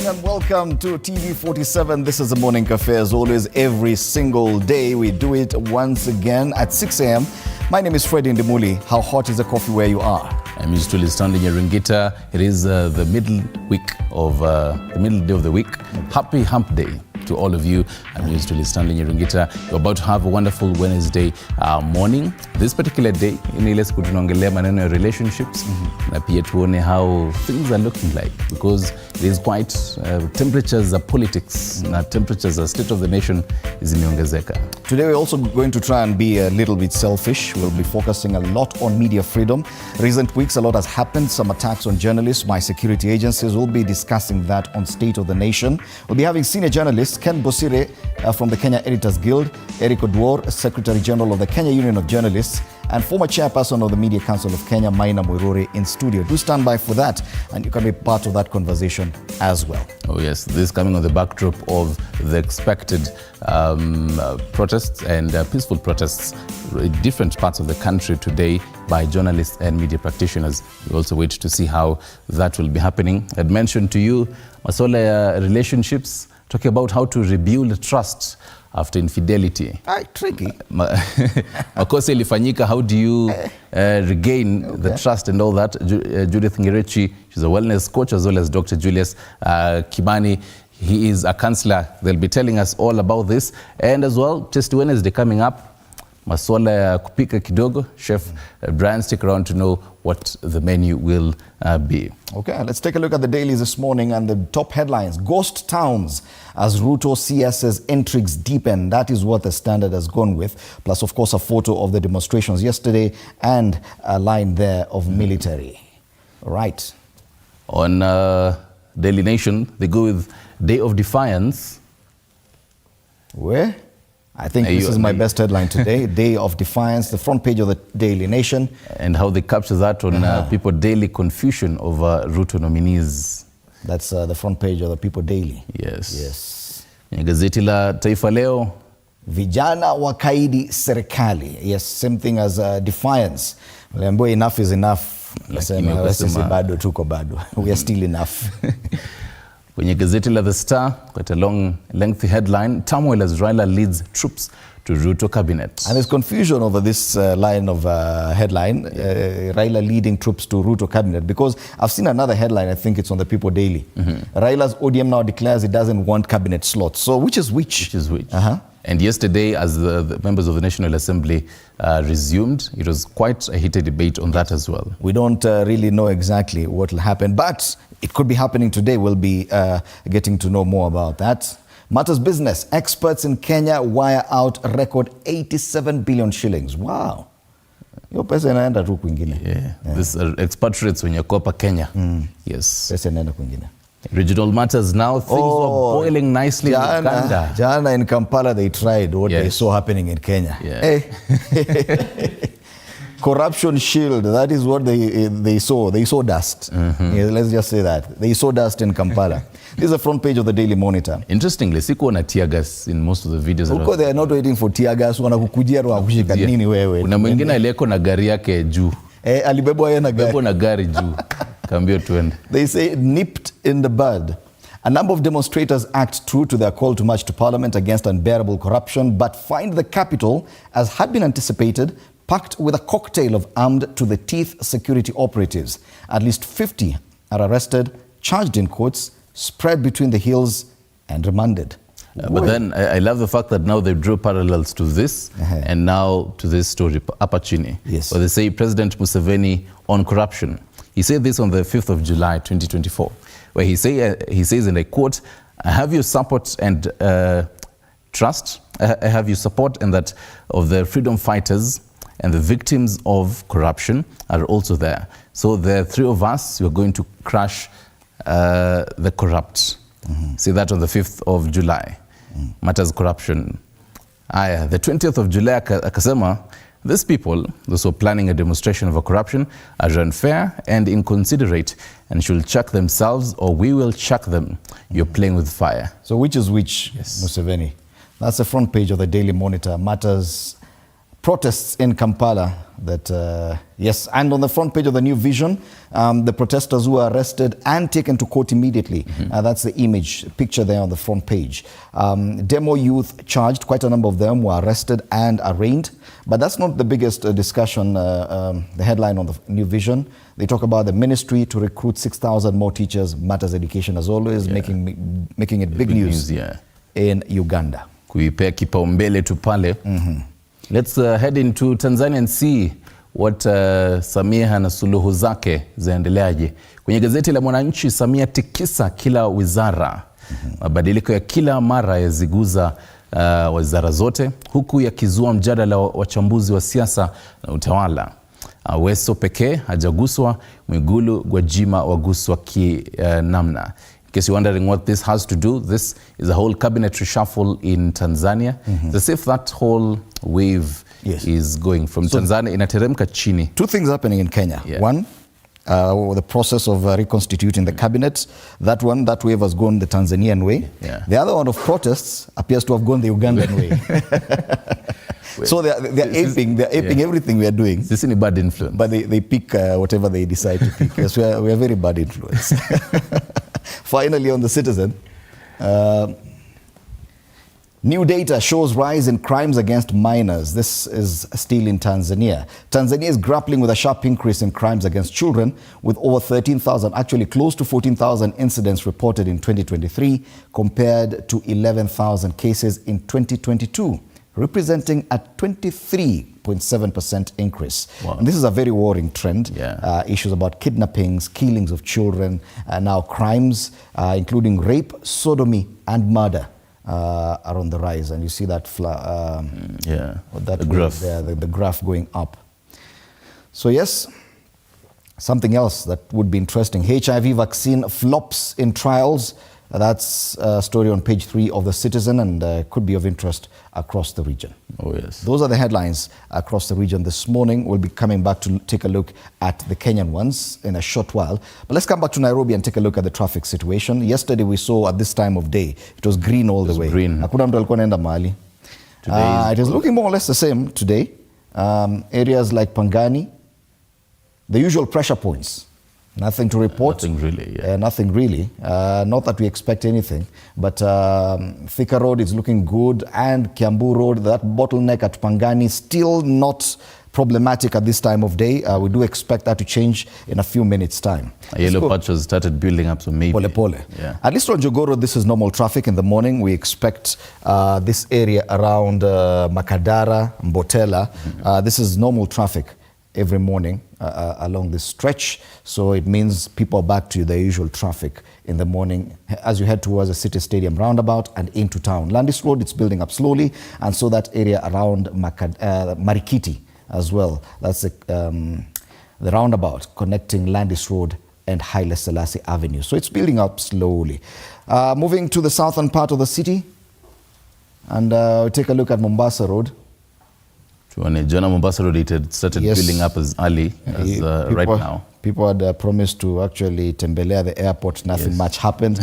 and welcome to TV47. This is the Morning Cafe. As always, every single day we do it once again at 6 a.m. My name is Freddie Ndimuli. How hot is the coffee where you are? I'm usually standing in Ringita. It is the middle day of the week. Happy Hump Day to all of you. I'm usually standing in Ringita. You're about to have a wonderful Wednesday morning. This particular day, in ile siku tunaongelea maneno ya relationships na pia tuone how things are looking like, because it is quite temperatures are politics na temperatures are state of the nation zimeongezeka. Today we're also going to try and be a little bit selfish. We'll be focusing a lot on media freedom. Recent weeks a lot has happened. Some attacks on journalists by security agencies. We'll be discussing that on State of the Nation. We'll be having senior journalist Ken Bosire from the Kenya Editors Guild, Eric Odwor, Secretary General of the Kenya Union of Journalists, and former chairperson of the Media Council of Kenya, Maina Mwiruri, in studio. Do stand by for that, and you can be part of that conversation as well. Oh yes, this is coming on the backdrop of the expected protests and peaceful protests in different parts of the country today by journalists and media practitioners. We also wait to see how that will be happening. I'd mentioned to you masuala relationships, talking about how to rebuild trust after infidelity. Tricky. Makosa ilifanyika, how do you regain the trust and all that? Judith Ngerechi, she's a wellness coach, as well as Dr. Julius Kimani. He is a counselor. They'll be telling us all about this. And as well, Test Wednesday coming up, maswala ya kupika kidogo. Chef Brian, stick around to know what the menu will be. Okay, let's take a look at the dailies this morning and the top headlines. Ghost towns as Ruto CS's intrigues deepen. That is what the Standard has gone with. Plus, of course, a photo of the demonstrations yesterday and a line there of military. Right. On Daily Nation, they go with Day of Defiance. Where? I think this is my best headline today. Day of Defiance, the front page of the Daily Nation. And how they capture that on People Daily, confusion over Ruto nominees. That's the front page of the People Daily. Yes. Yes. Gazeti la Taifa Leo. Vijana wakaidi serikali. Yes, same thing as Defiance. Enough is enough. Bado tuko bado. We are still enough. Kwenye gazeti la The Star, quite a long, lengthy headline, turmoil as Raila leads troops to Ruto cabinet. And there's confusion over this line of headline, Raila leading troops to Ruto cabinet, because I've seen another headline, I think it's on the People Daily. Raila's ODM now declares it doesn't want cabinet slots. So which is which? Which is which? And yesterday, as the members of the National Assembly resumed, it was quite a heated debate on that as well. We don't really know exactly what will happen, but it could be happening today. We'll be getting to know more about that. Matters Business. Experts in Kenya wire out record 87 billion shillings. Wow. Yo pesa inaenda tu kwingine. Yeah. This expatriates when you kopa Kenya. Yes. Pesa inaenda kwingine. Regional Matters now. Things were boiling nicely in Uganda. Jana in Kampala they tried what they saw happening in Kenya. Yeah. Hey. Corruption shield, that is what they saw. They saw dust. Yeah, let's just say that. They saw dust in Kampala. This is the front page of the Daily Monitor. Interestingly, siko na tear gas in most of the videos. Uko they are not waiting for tear gas, wanakukujia na kushika nini wewe. Kuna mwingine aliyeko na gari yake juu. Alibebwa yeye na gari. Bebo na gari juu. Kambio tuende. They say nipped in the bud. A number of demonstrators act true to their call to march to Parliament against unbearable corruption, but find the capital, as had been anticipated, packed with a cocktail of armed-to-the-teeth security operatives. At least 50 are arrested, charged in courts, spread between the hills, and remanded. But then I love the fact that now they drew parallels to this and now to this story, Apachini. Yes. Where they say President Museveni on corruption. He said this on the 5th of July, 2024, where he says, and I quote, "I have your support and trust. I have your support and that of the freedom fighters, and the victims of corruption are also there. So the three of us, we're going to crush the corrupt." See that on the 5th of July. Matters corruption. The 20th of July, akasema, these people, those who are planning a demonstration of a corruption, are unfair and inconsiderate and should check themselves or we will check them. You're playing with fire. So which is which, Museveni? That's the front page of the Daily Monitor. Matters protests in Kampala that, yes, and on the front page of the New Vision, the protesters who were arrested and taken to court immediately. That's the picture there on the front page. Demo youth charged, quite a number of them were arrested and arraigned. But that's not the biggest discussion, the headline on the New Vision. They talk about the ministry to recruit 6,000 more teachers, matters education as always, making it big news in Uganda. Kuipea kipaumbele tu pale. Let's head into Tanzania and see what Samia na suluhu zake zaendeleaje. Kwenye gazeti la Mwananchi, Samia tikisa kila wizara. Mabadiliko ya kila mara yaziguza wizara zote, huku yakizua mjadala wa wachambuzi wa siasa na utawala. Aweso pekee hajaguswa, Mwigulu, Gwajima waguswa namna. In case you're wondering what this has to do, this is a whole cabinet reshuffle in Tanzania. As if that whole wave is going from Tanzania inateremka chini. Two things happening in Kenya. One, the process of reconstituting the cabinet. That wave has gone the Tanzanian way. The other one of protests appears to have gone the Ugandan way. So they're aping everything we are doing. This is a bad influence. But they pick whatever they decide to pick. Yes, we are very bad influence. Finally, on the Citizen, new data shows rise in crimes against minors. This is still in Tanzania. Tanzania is grappling with a sharp increase in crimes against children, with over 13,000, actually close to 14,000 incidents reported in 2023, compared to 11,000 cases in 2022, representing a 23.7% increase. And this is a very worrying trend. Issues about kidnappings, killings of children, now crimes, including rape, sodomy, and murder are on the rise. And you see that, the graph there, the graph going up. So yes, something else that would be interesting. HIV vaccine flops in trials. That's a story on page 3 of The Citizen, and could be of interest across the region. Oh yes. Those are the headlines across the region this morning. We'll be coming back to take a look at the Kenyan ones in a short while. But let's come back to Nairobi and take a look at the traffic situation. Yesterday we saw at this time of day, it was green all the way. Hakuna mtu alikuwa anaenda mahali. It is looking more or less the same today. Areas like Pangani, the usual pressure points. Nothing to report. Nothing really. Nothing really. Not that we expect anything. But Thika Road is looking good, and Kiambu Road, that bottleneck at Pangani, still not problematic at this time of day. We do expect that to change in a few minutes' time. A yellow patch has started building up, so maybe. Pole. At least on Jogoo Road, this is normal traffic in the morning. We expect this area around Makadara, Mbotela. This is normal traffic every morning along this stretch, so it means people are back to the usual traffic in the morning as you head towards the City Stadium roundabout and into town. Landis Road, it's building up slowly, and so that area around Marikiti as well. That's the roundabout connecting Landis Road and Haile Selassie Avenue. So it's building up slowly. Moving to the southern part of the city, and we'll take a look at Mombasa Road. Jana Mombasa Road, it had started building up as early as right now. People had promised to actually tembelea the airport. Nothing much happened.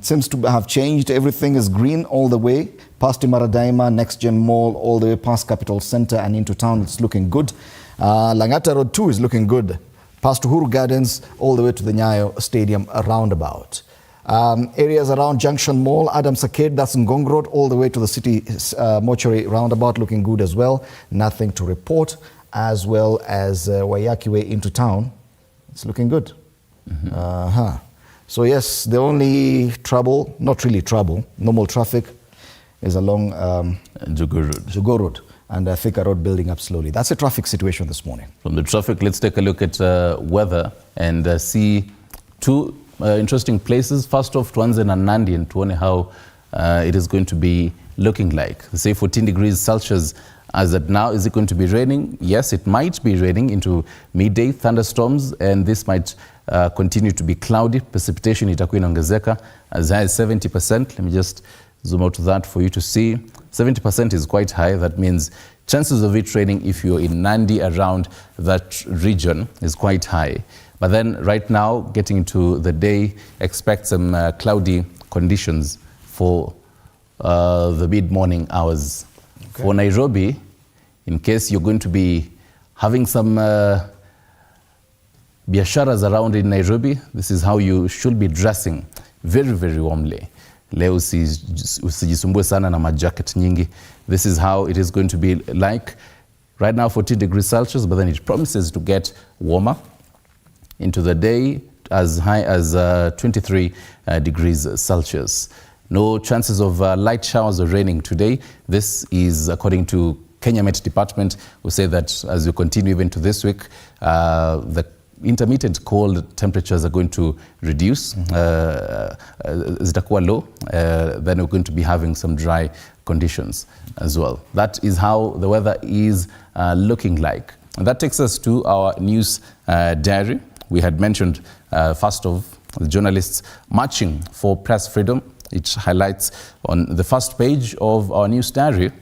Seems to have changed. Everything is green all the way past Imaradaima, Next Gen Mall, all the way past Capital Center and into town. It's looking good. Langata Road too is looking good. Past Uhuru Gardens, all the way to the Nyayo Stadium roundabout. Areas around Junction Mall, Adams Arcade, that's Ngong Road, all the way to the City Mortuary roundabout, looking good as well. Nothing to report, as well as Waiyaki Way into town. It's looking good. So yes, the only trouble, not really trouble, normal traffic is along Jogoo Road and Thika Road building up slowly. That's the traffic situation this morning. From the traffic, let's take a look at weather and see two interesting places. First off, tuanze na Nandi and tuone how it is going to be looking like. Say 14 degrees Celsius as at now. Is it going to be raining? Yes, it might be raining into midday, thunderstorms, and this might continue to be cloudy. Precipitation itakuwa inaongezeka as high as 70%. Let me just zoom out to that for you to see. 70% is quite high. That means chances of it raining if you're in Nandi around that region is quite high. But then right now, getting into the day, expect some cloudy conditions for the mid-morning hours. For Nairobi, In case you're going to be having some biasharas around in Nairobi, this is how you should be dressing, very, very warmly. Leo usijisumbue sana na majacket nyingi. This is how it is going to be like. Right now 14 degrees Celsius, but then it promises to get warmer into the day, as high as 23 degrees Celsius. No chances of light showers or raining today. This is according to Kenya Met Department, who say that as we continue even to this week, the intermittent cold temperatures are going to reduce, zitakuwa low, then we're going to be having some dry conditions as well. That is how the weather is looking like. And that takes us to our news diary. We had mentioned first of the journalists marching for press freedom. It highlights on the first page of our news diary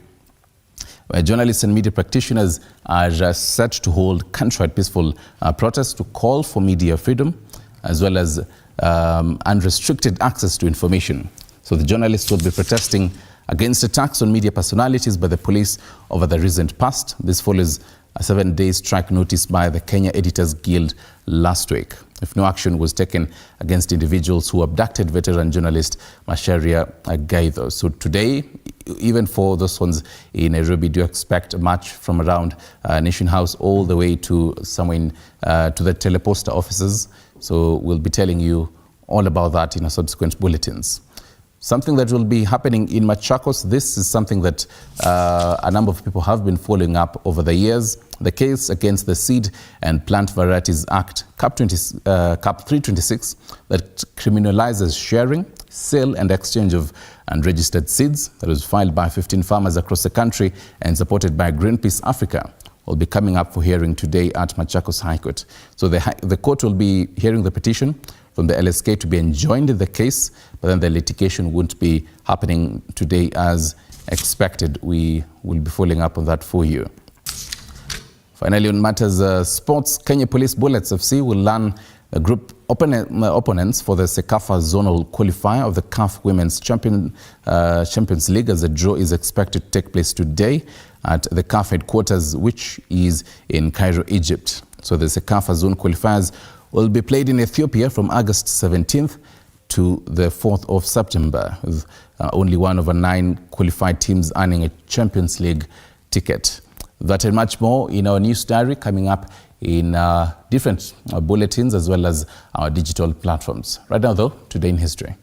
where journalists and media practitioners are set to hold countrywide peaceful protests to call for media freedom as well as unrestricted access to information. So the journalists will be protesting against attacks on media personalities by the police over the recent past. This follows a 7-day strike notice by the Kenya Editors Guild last week. If no action was taken against individuals who abducted veteran journalist Macharia Gaitho. So today, even for those ones in Nairobi, do expect a march from around Nation House all the way to somewhere to the teleposta offices. So we'll be telling you all about that in our subsequent bulletins. Something that will be happening in Machakos. This is something that a number of people have been following up over the years. The case against the Seed and Plant Varieties Act, Cap 326, that criminalizes sharing, sale and exchange of unregistered seeds, that was filed by 15 farmers across the country and supported by Greenpeace Africa, will be coming up for hearing today at Machakos High Court. So the court will be hearing the petition from the LSK to be enjoined in the case, but then the litigation won't be happening today as expected. We will be following up on that for you. Finally, on matters sports, Kenya Police Bullets FC will learn the group opponents for the Sekafa zonal qualifier of the CAF Women's Champions League, as the draw is expected to take place today at the CAF headquarters, which is in Cairo, Egypt. So the Sekafa zone qualifiers will be played in Ethiopia from August 17th to the 4th of September, with only one of 9 qualified teams earning a Champions League ticket. That and much more in our news diary coming up in different bulletins as well as our digital platforms. Right now though, Today in History.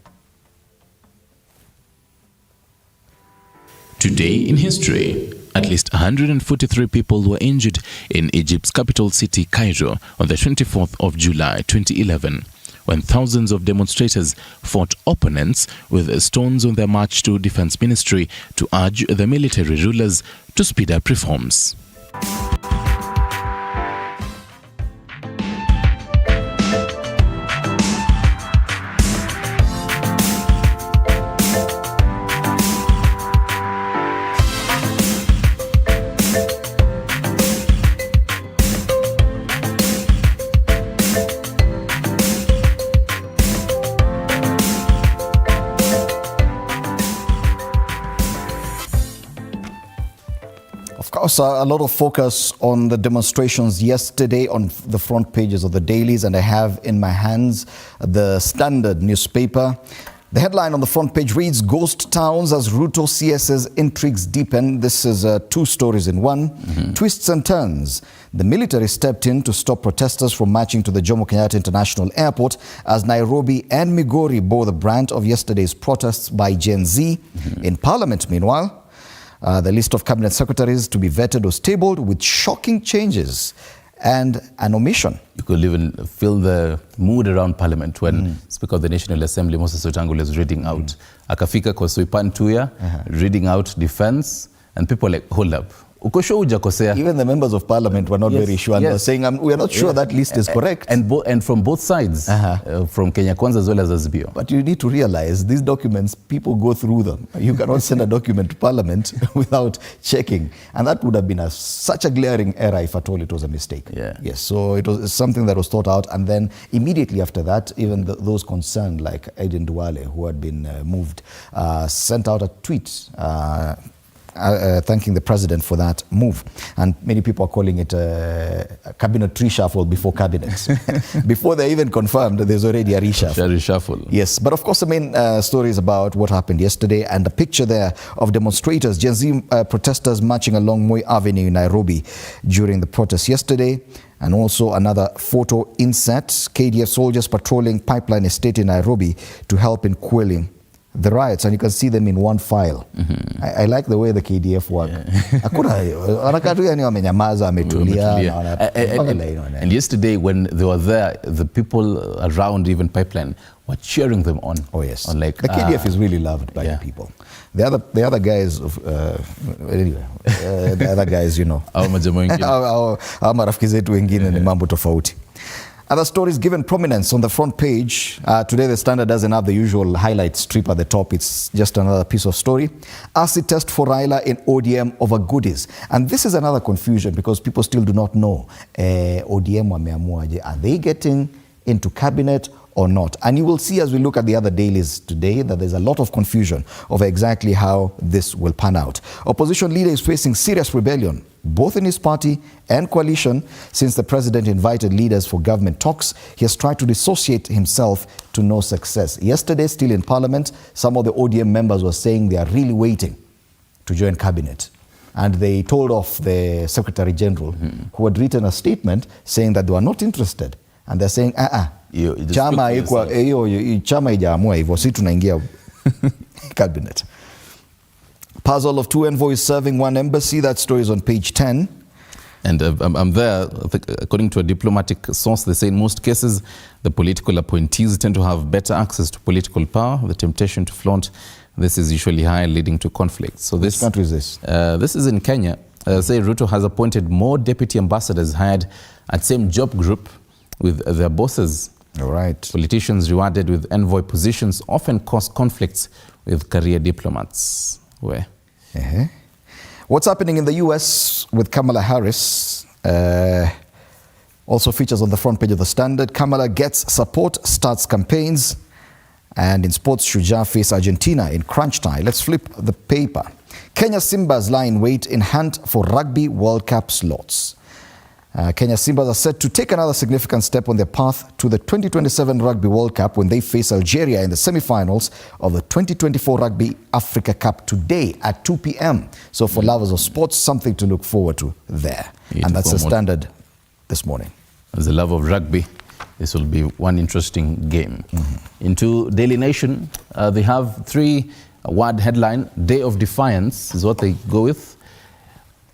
Today in History. At least 143 people were injured in Egypt's capital city, Cairo, on the 24th of July 2011, when thousands of demonstrators fought opponents with stones on their march to Defense Ministry to urge the military rulers to speed up reforms. A lot of focus on the demonstrations yesterday on the front pages of the dailies, and I have in my hands the Standard newspaper. The headline on the front page reads, Ghost Towns as Ruto CS's intrigues deepen. This is 2 stories in one. Twists and turns. The military stepped in to stop protesters from marching to the Jomo Kenyatta International Airport as Nairobi and Migori bore the brunt of yesterday's protests by Gen Z. In Parliament, meanwhile, the list of cabinet secretaries to be vetted was tabled with shocking changes and an omission. You could even feel the mood around Parliament when Speaker of the National Assembly, Moses Wetangula, was reading out. Akafika kwa Soipan Tuya, reading out defense, and people like, hold up. Even the members of Parliament were not very sure and were saying, we are not sure that list is correct. And from both sides, from Kenya Kwanza as well as Azbio. But you need to realize these documents, people go through them. You cannot send a document to Parliament without checking. And that would have been such a glaring error if at all it was a mistake. Yes, so it was something that was thought out. And then immediately after that, even those concerned like Aiden Duale, who had been moved, sent out a tweet thanking the president for that move. And many people are calling it a cabinet reshuffle before cabinet. Before they even confirmed, there's already a reshuffle. Yes, but of course the main story is about what happened yesterday, and the picture there of demonstrators, Gen Z protesters marching along Moi Avenue in Nairobi during the protest yesterday. And also another photo inset, KDF soldiers patrolling Pipeline Estate in Nairobi to help in quelling the riots, and you can see them in one file. I like the way the KDF work. And yesterday when they were there, the people around even Pipeline were cheering them on. Oh yes, like, the KDF is really loved by the people. The other guys, anyway, the other guys, you know, our marafiki zetu wengine ni mambo tofauti. Other stories given prominence on the front page. Today the Standard doesn't have the usual highlight strip at the top. It's just another piece of story. Acid test for Raila in ODM over goodies. And this is another confusion because people still do not know ODM wameamuaje. Are they getting into cabinet or not? And you will see as we look at the other dailies today that there's a lot of confusion over exactly how this will pan out. Opposition leader is facing serious rebellion, both in his party and coalition, since the president invited leaders for government talks. He has tried to dissociate himself to no success. Yesterday, still in parliament, some of the ODM members were saying they are really waiting to join cabinet. And they told off the Secretary General, who had written a statement saying that they were not interested. And they're saying, chama ijaamua hivyo, si tunaingia cabinet. Puzzle of two envoys serving one embassy. That story is on page 10. And I'm there, according to a diplomatic source, they say in most cases, the political appointees tend to have better access to political power. The temptation to flaunt this is usually high, leading to conflict. So Which country is this? This is in Kenya. Say Ruto has appointed more deputy ambassadors hired at same job group with their bosses. All right. Politicians rewarded with envoy positions often cause conflicts with career diplomats. Where? What's happening in the US with Kamala Harris also features on the front page of the Standard. Kamala gets support, starts campaigns. And in sports, Shujaa face Argentina in crunch time. Let's flip the paper. Kenya Simbas lie in wait in hunt for Rugby World Cup slots. Kenya Simbas are set to take another significant step on their path to the 2027 Rugby World Cup when they face Algeria in the semi-finals of the 2024 Rugby Africa Cup today at 2 p.m. So for lovers of sports, something to look forward to there. And that's the Standard this morning. As a love of rugby, this will be one interesting game. Into Daily Nation, they have three-word headline. Day of Defiance is what they go with.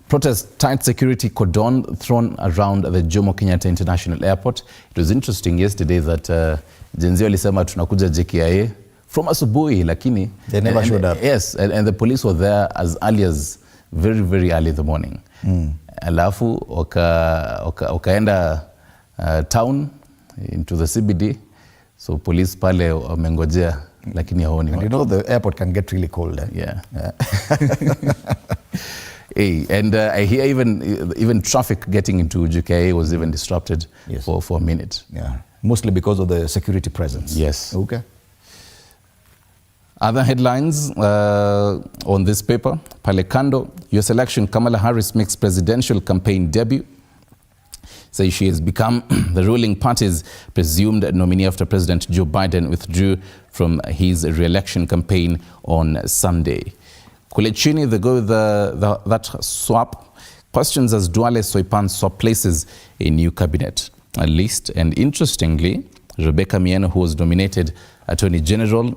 Protest, tight security cordon thrown around the Jomo Kenyatta International Airport. It was interesting yesterday that Gen Z walisema tunakuja JKIA from asubuhi, lakini they never showed up. Yes, and the police were there as early as very, very early in the morning. Alafu wakaenda town into the CBD, so police pale wamengojea, lakini haoni. And you know the airport can get really cold. Yeah. And I hear even traffic getting into JKIA was even disrupted for a minute. Yeah, mostly because of the security presence. Yes. Okay. Other headlines on this paper. Pale kando, US election, Kamala Harris makes presidential campaign debut. Say she has become the ruling party's presumed nominee after President Joe Biden withdrew from his re-election campaign on Sunday. Kule chini, they go with that swap. Questions as Duale Soipan swap places a new cabinet list. And interestingly, Rebecca Mieno, who was nominated Attorney General,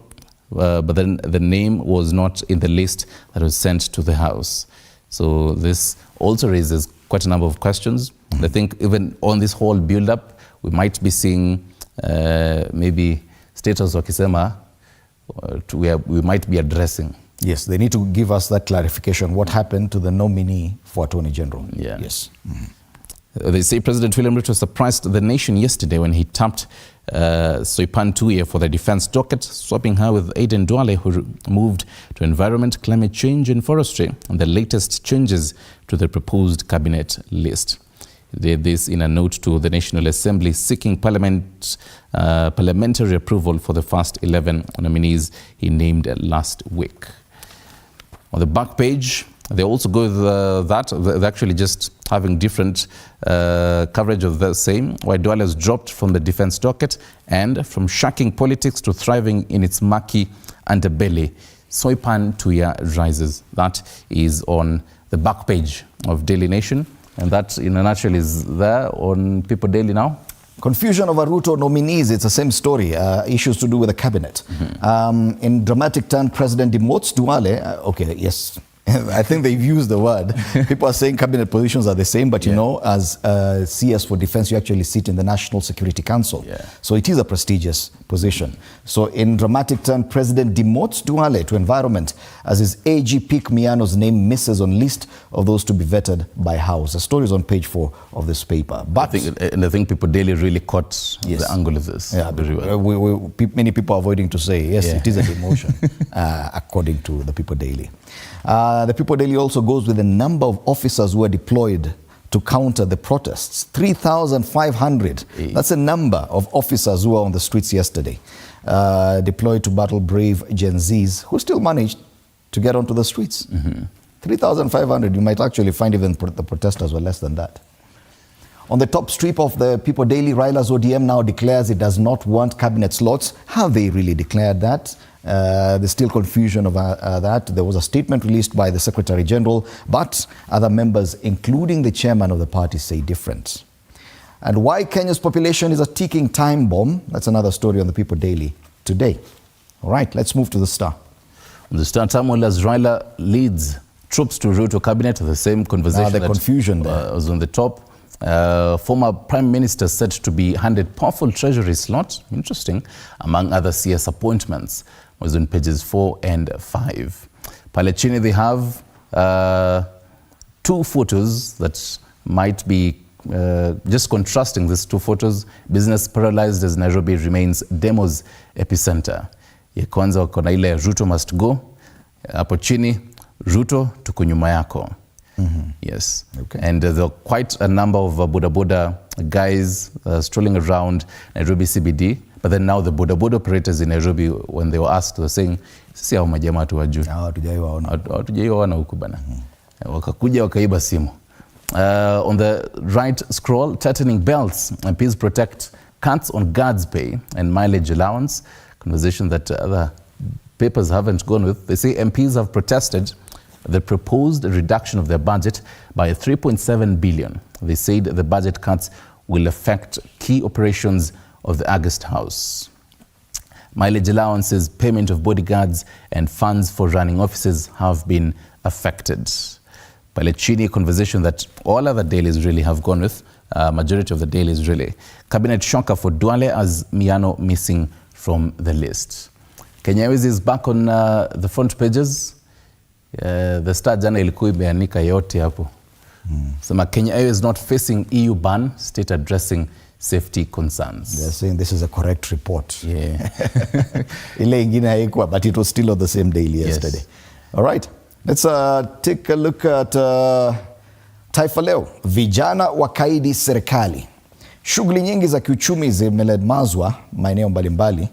but then the name was not in the list that was sent to the House. So this also raises quite a number of questions. I think even on this whole build-up, we might be seeing maybe status wakisema we might be addressing. Yes, they need to give us that clarification. What happened to the nominee for Attorney General? Yeah. Yes. They say President William Ruto surprised the nation yesterday when he tapped Soipan Tuye for the defense docket, swapping her with Aden Duale, who moved to environment, climate change and forestry, and the latest changes to the proposed cabinet list. They did this in a note to the National Assembly seeking parliamentary approval for the first 11 nominees he named last week. On the back page, They also go with that. They're actually just having different coverage of the same. Why Duale has dropped from the defense docket and from shacking politics to thriving in its murky underbelly. Soipan Tuya rises. That is on the back page of Daily Nation. And that, in a nutshell, is there on People Daily now. Confusion over Ruto nominees, it's the same story. Issues to do with the cabinet. In dramatic turn, President demotes Duale. Okay, yes. I think they've used the word. People are saying cabinet positions are the same, but you know, as CS for Defense, you actually sit in the National Security Council. So it is a prestigious position. So in dramatic turn, President demotes Duale to Environment as his AG Pick Miano's name misses on list of those to be vetted by House. The story is on page 4 of this paper. But I think People Daily really caught the angle of this. Yeah, very well. Many people are avoiding to say, yes, it is a demotion, according to the People Daily. The People Daily also goes with the number of officers who were deployed to counter the protests. 3,500. That's the number of officers who were on the streets yesterday, deployed to battle brave Gen Zs who still managed to get onto the streets. 3,500. You might actually find even the protesters were less than that. On the top strip of the People Daily, Raila's ODM now declares it does not want cabinet slots. Have they really declared that? There's still confusion over that. There was a statement released by the Secretary General, but other members, including the chairman of the party, say different. And why Kenya's population is a ticking time bomb, that's another story on the People Daily today. All right, let's move to the Star. On the Star, turmoil as Raila leads troops to Ruto cabinet, the same conversation the confusion there was on the top. Former Prime Minister said to be handed powerful treasury slot, interesting, among other CS appointments, was on pages 4 and 5. Pale chini they have 2 photos that might be just contrasting these 2 photos. Business paralyzed as Nairobi remains demos epicenter. Ya kwanza wako na ile Ruto must go. Hapo chini, Ruto tuko nyuma yako. Yes. Okay. And there are quite a number of Boda Boda guys strolling around Nairobi CBD. But then now the Boda Boda operators in Nairobi, when they were asked, they were saying, sisi hao majamaa tuwajui. Hatujaiwaona huku bana. Wakakuja wakaiba simu. On the right scroll, tightening belts. MPs protect cuts on guards pay and mileage allowance. Conversation that other papers haven't gone with. They say MPs have protested the proposed reduction of their budget by 3.7 billion. They said the budget cuts will affect key operations of the August House. Mileage allowances, payment of bodyguards, and funds for running offices have been affected. Pale chini, conversation that all other dailies really have gone with, majority of the dailies really. Cabinet shocker for Duale as Miano missing from the list. Kenya Airways is back on the front pages. The Star jana ilikuwa imeanika yote hapo. Sema Kenya Airways not facing EU ban, state addressing safety concerns. They're saying this is a correct report. Yeah. Ile ingine haikuwa, but it was still on the same daily yesterday. All right, let's take a look at Taifa Leo. Vijana wakaidi serikali. Shughuli nyingi za kiuchumi zimelemazwa maeneo mbalimbali,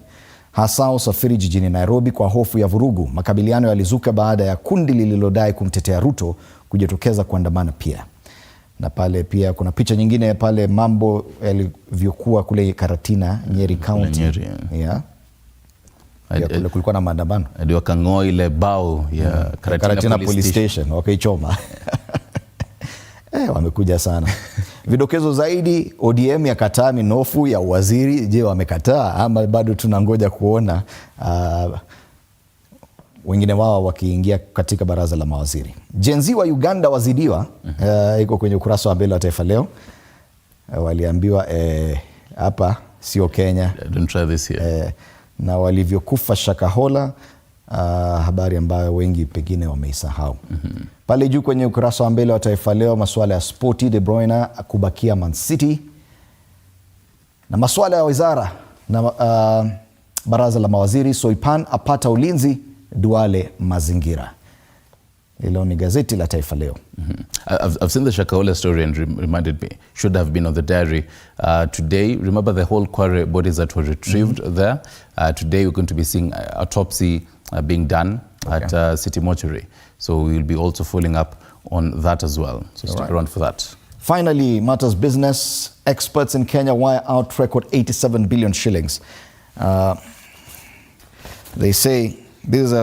hasa usafiri jijini Nairobi kwa hofu ya vurugu. Makabiliano yalizuka baada ya kundi lililodai kumtetea Ruto kujitokeza kuandamana pia. Na pale pia kuna picha nyingine pale mambo yalivyokuwa kule Karatina, Nyeri County. Nyeri, yeah. Kule kulikuwa na maandamano. Ndio wakang'oa ile bao ya Karatina Police Station, wakaichoma. Wamekuja sana. Vidokezo zaidi, ODM ya kataa minofu ya waziri. Je, wamekataa ama bado tunangoja kuona wengine wao wakiingia katika baraza la mawaziri? Gen Z wa Uganda wazidiwa, iko kwenye ukurasa wa mbele wa Taifa Leo. Waliambiwa hapa sio Kenya. Don't try this here. Na walivyokufa Shakahola, habari ambayo wengi pengine wameisahau. Pale juu kwenye ukurasa wa mbele wa Taifa Leo, masuala ya sporti, De Bruyne kubakia Man City, na masuala ya wizara na baraza la mawaziri. Soipan apata ulinzi, Duale mazingira. Hilo ni gazeti la Taifa Leo. I've seen the Shakahola story and reminded me, should have been on the diary. Today, remember the whole quarry bodies that were retrieved there? Today we're going to be seeing autopsy being done at City Mortuary. So we will be also following up on that as well. So stick around for that. Finally, matters business. Experts in Kenya wire out record 87 billion shillings. They say, this is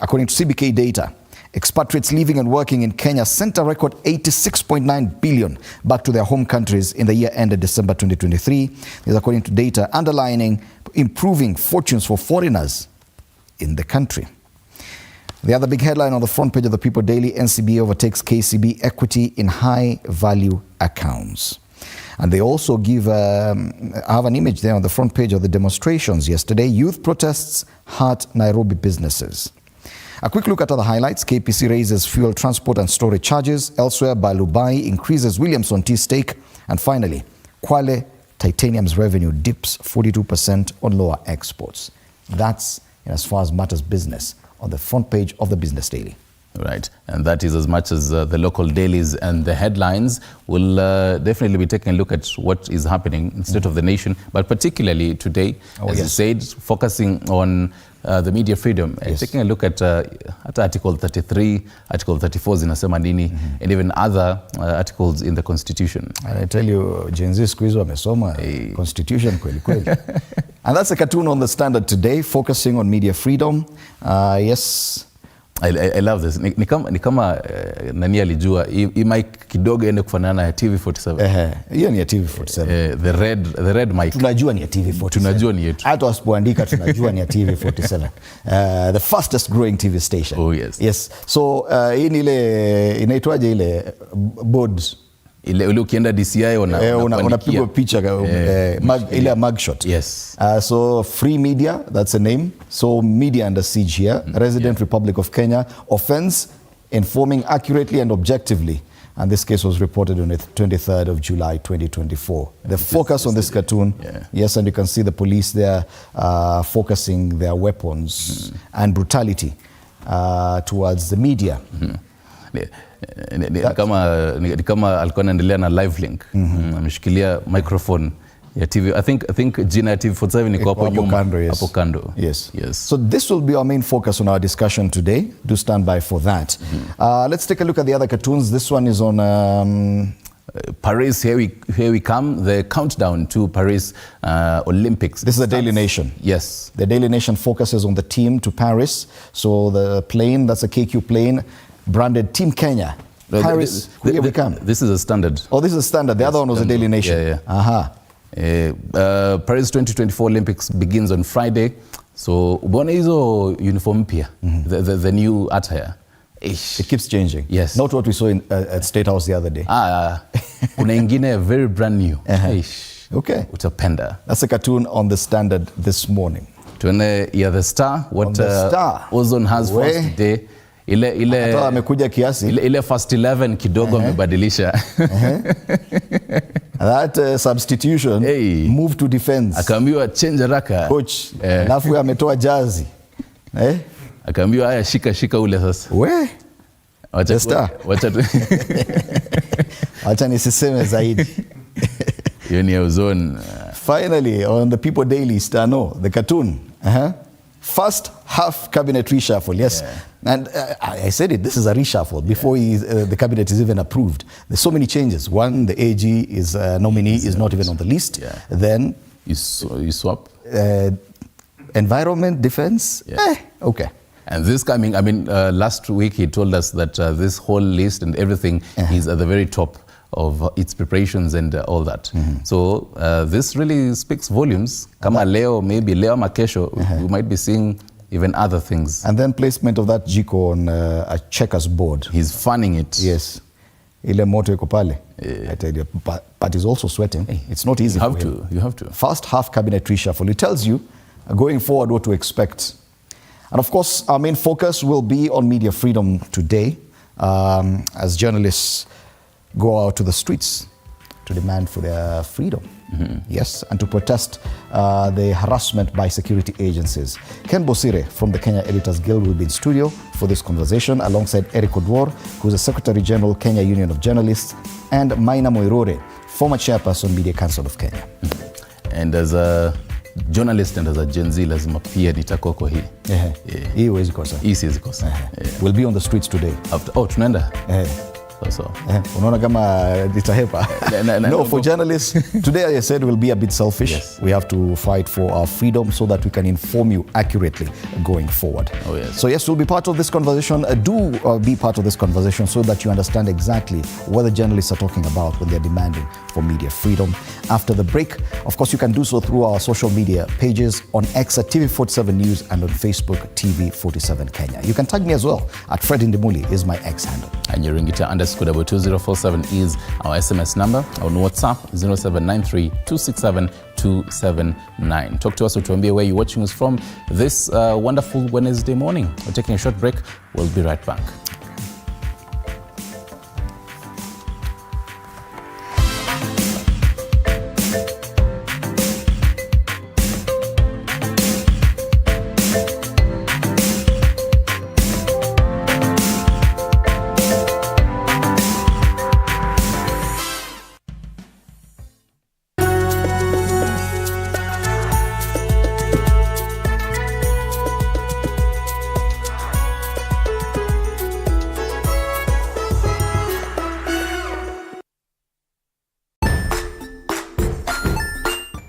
according to CBK data, expatriates living and working in Kenya sent a record 86.9 billion back to their home countries in the year ended December 2023. This is according to data underlining improving fortunes for foreigners in the country. The other big headline on the front page of the People Daily, NCBA overtakes KCB equity in high-value accounts. And they also give, have an image there on the front page of the demonstrations yesterday. Youth protests hurt Nairobi businesses. A quick look at other highlights. KPC raises fuel transport and storage charges. Elsewhere, Balubai increases Williamson tea stake. And finally, Kwale Titanium's revenue dips 42% on lower exports. That's as far as matters business on the front page of the Business Daily. Right, and that is as much as the local dailies and the headlines. Will definitely be taking a look at what is happening in the state of the nation, but particularly today, as you said, focusing on the media freedom, and taking a look at Article 33, Article 34 zinasema nini, and even other articles in the Constitution. And I tell you, Gen Z siku hizo wamesoma Constitution kweli kweli. And that's a cartoon on the Standard today, focusing on media freedom. Yes. I love this. Ni kama nani alijua hii mic kidogo ende kufanana ya TV47. Hiyo ni ya TV47. The red mic. Tunajua ni ya TV47. Tunajua ni yetu. Hata wasipoandika tunajua ni ya TV47. The fastest growing TV station. Oh yes. Yes. So hii ni ile inaitwaje ile board ile ukienda DCI unapigwa picha ile mugshot. Yes. So free media, that's a name. So media under siege here. Resident Republic of Kenya offense informing accurately and objectively. And this case was reported on the 23rd of July 2024. The focus on this cartoon, yes, and you can see the police there focusing their weapons and brutality towards the media. Ni kama alikuwa anaendelea na live link. Ameshikilia microphone ya TV. I think jina ya TV47 ni kwa hapo nyuma, hapo kando. Yes. So this will be our main focus on our discussion today. Do stand by for that. Let's take a look at the other cartoons. This one is on Paris, here we come, the countdown to Paris Olympics. This is the Daily Nation. Yes. The Daily Nation focuses on the team to Paris. So the plane, that's a KQ plane, branded Team Kenya. Paris, here we come. This is a Standard. Oh, this is a Standard. The other one was the Daily Nation. Yeah. Aha. Paris 2024 Olympics begins on Friday. So, ubone hizo uniform pia, the new attire. It keeps changing. Yes. Not what we saw at State House the other day. Kuna ingine very brand new. Okay. Utapenda. That's a cartoon on the Standard this morning. Tuone The Star. What the Star. Ozone has for us today. Ile amekuja kiasi. Ile first 11 kidogo amebadilisha. That substitution move to defense. Akaambiwa change haraka. Coach. Alafu ametoa jazi. Akaambiwa haya shika ule sasa. The Star. Wacha nisiseme zaidi. Hiyo ni Ozone. Finally, on the People Daily, the cartoon. First half cabinet reshuffle, yes. And I said it, this is a reshuffle before the cabinet is even approved. There's so many changes. One, the AG is nominee is not even on the list. Then you swap. Environment, defense, okay. And this coming, last week he told us that this whole list and everything is at the very top of its preparations and all that. So this really speaks volumes. Kama maybe leo makesho, we might be seeing even other things. And then placement of that jiko on a checkers board. He's fanning it. Yes. Ile moto iko pale. I tell you, but he's also sweating. It's not easy for him. You have to. First half cabinet reshuffle. It tells you going forward what to expect. And of course, our main focus will be on media freedom today, as journalists go out to the streets to demand for their freedom. Yes, and to protest the harassment by security agencies. Ken Bosire from the Kenya Editors Guild will be in studio for this conversation alongside Eric Odwor, who is the Secretary General, Kenya Union of Journalists, and Maina Moirore, former Chairperson, Media Council of Kenya. And as journalist and as a Gen Z lazima pia nitakuwa kwa hii. Hii huwezi kosa. Hii siwezi kosa. We'll be on the streets today. Tunaenda? So. Unaona kama nitahepa. No, for journalists, today I said we'll be a bit selfish. Yes. We have to fight for our freedom so that we can inform you accurately going forward. Oh, yes. So yes, we'll be part of this conversation. Do be part of this conversation so that you understand exactly what the journalists are talking about when they're demanding for media freedom. After the break, of course, you can do so through our social media pages on X at TV47 News and on Facebook, TV47 Kenya. You can tag me as well at Fred Indimuli is my X handle. And your _2047 is our SMS number. On WhatsApp, 0793-267-279. Talk to us or tuambie where you're watching us from this wonderful Wednesday morning. We're taking a short break. We'll be right back.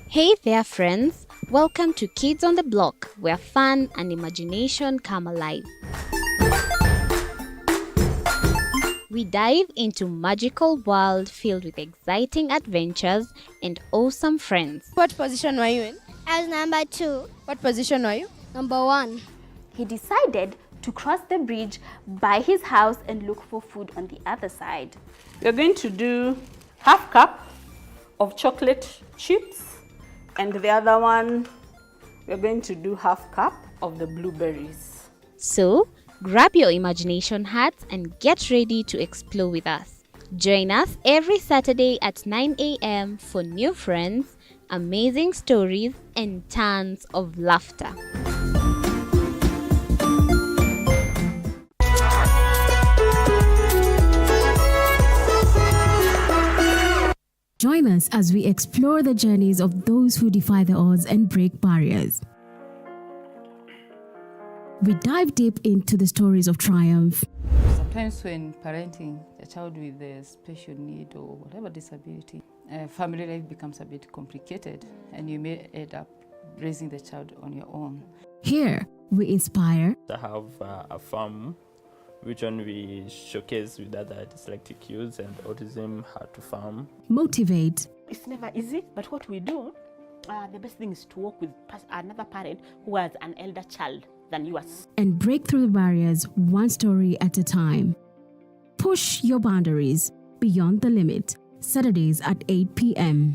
Hey there friends, welcome to Kids on the Block, where fun and imagination come alive. We dive into magical world filled with exciting adventures and awesome friends. What position were you in? I was number 2. What position were you? Number 1. He decided to cross the bridge by his house and look for food on the other side. We're going to do half cup of chocolate chips, and the other one, we're going to do half cup of the blueberries. So, grab your imagination hats and get ready to explore with us. Join us every Saturday at 9 a.m. for new friends, amazing stories, and tons of laughter. Join us as we explore the journeys of those who defy the odds and break barriers. We dive deep into the stories of triumph. Sometimes when parenting a child with a special need or whatever disability, family life becomes a bit complicated and you may end up raising the child on your own. Here, we inspire. I have a farm which one we showcase with other dyslexic youths and autism how to farm. Motivate. It's never easy, but what we do, the best thing is to work with another parent who has an elder child than yours. And break through the barriers one story at a time. Push your boundaries beyond the limit. Saturdays at 8 p.m.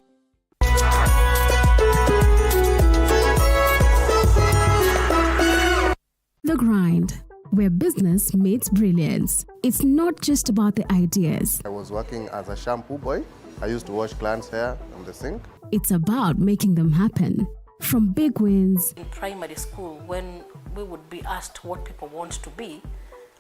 The Grind, where business meets brilliance. It's not just about the ideas. I was working as a shampoo boy. I used to wash clients' hair on the sink. It's about making them happen. From big wins. In primary school, when we would be asked what people want to be,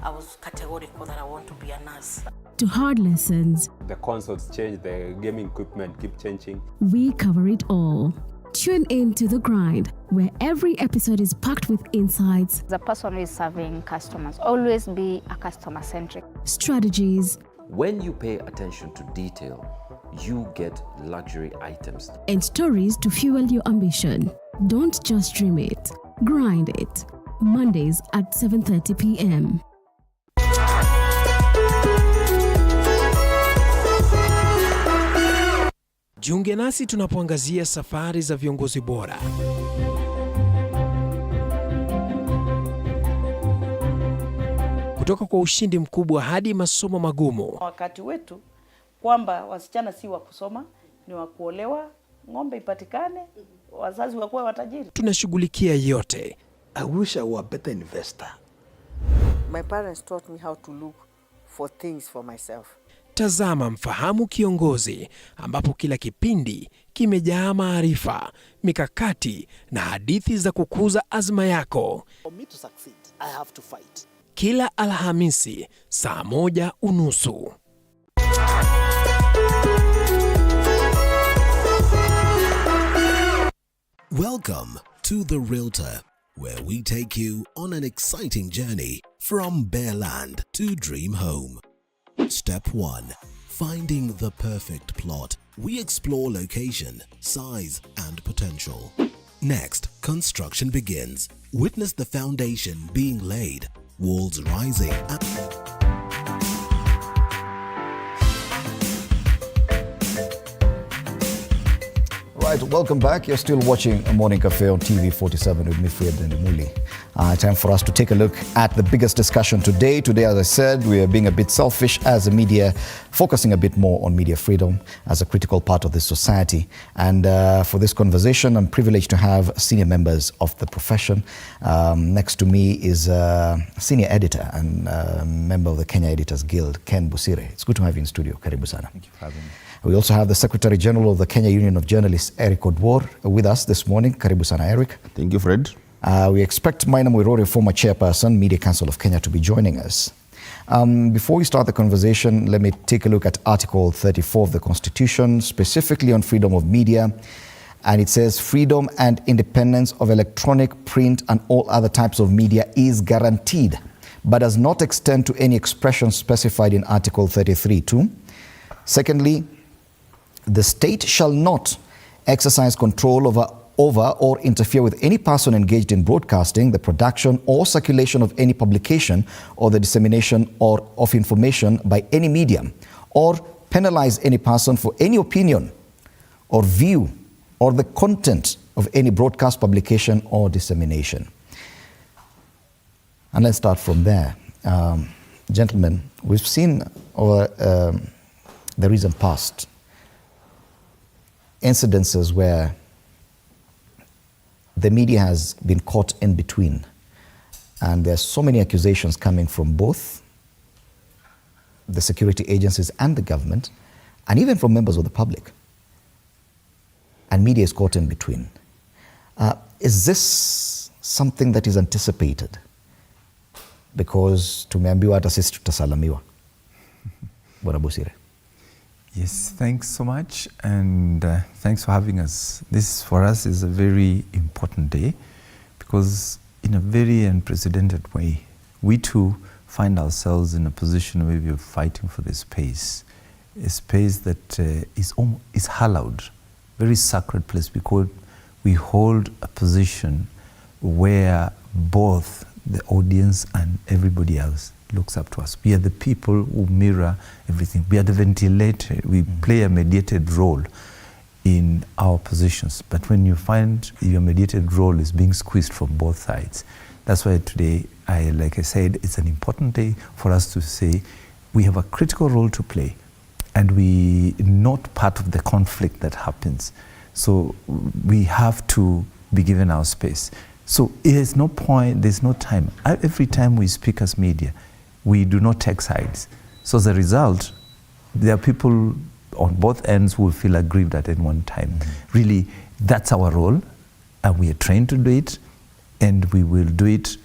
I was categorical that I want to be a nurse. To hard lessons. The consoles change, the gaming equipment keep changing. We cover it all. Tune in to The Grind, where every episode is packed with insights. The person who is serving customers, always be a customer-centric. Strategies. When you pay attention to detail, you get luxury items. And stories to fuel your ambition. Don't just dream it, grind it. Mondays at 7:30 p.m. Jiunge nasi tunapoangazia safari za viongozi bora. Kutoka kwa ushindi mkubwa hadi masomo magumu. Wakati wetu kwamba wasichana si wa kusoma, ni wa kuolewa, ng'ombe ipatikane, wazazi wakuwa watajiri. Tunashughulikia yote. I wish I were a better investor. My parents taught me how to look for things for myself. Tazama Mfahamu Kiongozi, ambapo kila kipindi kimejaa maarifa, mikakati na hadithi za kukuza azma yako. For me to succeed, I have to fight. Kila Alhamisi saa 1:30. Welcome to The Realtor, where we take you on an exciting journey from bare land to dream home. Step 1. Finding the perfect plot. We explore location, size, and potential. Next, construction begins. Witness the foundation being laid, walls rising, Right, welcome back. You're still watching a Morning Cafe on TV 47 with me, Fred and Muli. Time for us to take a look at the biggest discussion today. Today, as I said, we are being a bit selfish as a media, focusing a bit more on media freedom as a critical part of this society. And for this conversation, I'm privileged to have senior members of the profession. Next to me is a senior editor and member of the Kenya Editors Guild, Ken Busire. It's good to have you in studio. Karibu sana. Thank you for having me. We also have the Secretary General of the Kenya Union of Journalists, Eric Odwor, with us this morning. Karibu sana, Eric. Thank you, Fred. We expect Maina Mwirori, former chairperson, Media Council of Kenya, to be joining us. Before we start the conversation, let me take a look at Article 34 of the Constitution, specifically on freedom of media. And it says, freedom and independence of electronic, print, and all other types of media is guaranteed, but does not extend to any expression specified in Article 33(2). Secondly, the state shall not exercise control over or interfere with any person engaged in broadcasting, the production or circulation of any publication or the dissemination of information by any medium, or penalize any person for any opinion or view or the content of any broadcast, publication or dissemination. And let's start from there. Gentlemen, we've seen over the recent past incidences where the media has been caught in between, and there's so many accusations coming from both the security agencies and the government, and even from members of the public, and media is caught in between. Is this something that is anticipated? Because tumeambiwa hata sisi tutasalamiwa. Bwana Busire. Yes, thanks so much, and thanks for having us. This for us is a very important day, because in a very unprecedented way, we too find ourselves in a position where we are fighting for this space, a space that is hallowed, very sacred place, because we hold a position where both the audience and everybody else looks up to us. We are the people who mirror everything. We are the ventilator. We play a mediated role in our positions. But when you find your mediated role is being squeezed from both sides, that's why today, like I said, it's an important day for us to say we have a critical role to play, and we not part of the conflict that happens. So we have to be given our space. So there's no point, there's no time. Every time we speak as media, we do not take sides. So as a result, there are people on both ends who will feel aggrieved at any one time. Really, that's our role, and we are trained to do it, and we will do it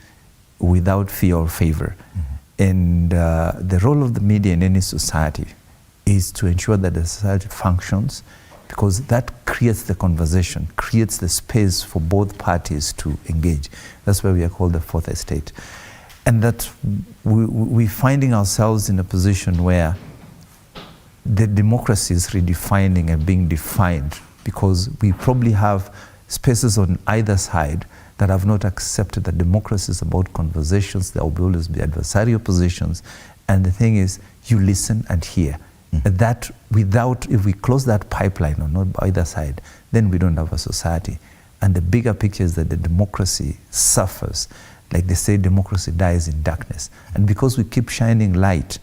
without fear or favor. And the role of the media in any society is to ensure that the society functions, because that creates the conversation, creates the space for both parties to engage. That's why we are called the fourth estate. And that we're finding ourselves in a position where the democracy is redefining and being defined, because we probably have spaces on either side that have not accepted that democracy is about conversations. There will always be adversarial positions. And the thing is, you listen and hear. That if we close that pipeline on either side, then we don't have a society. And the bigger picture is that the democracy suffers. Like they say, democracy dies in darkness. And because we keep shining light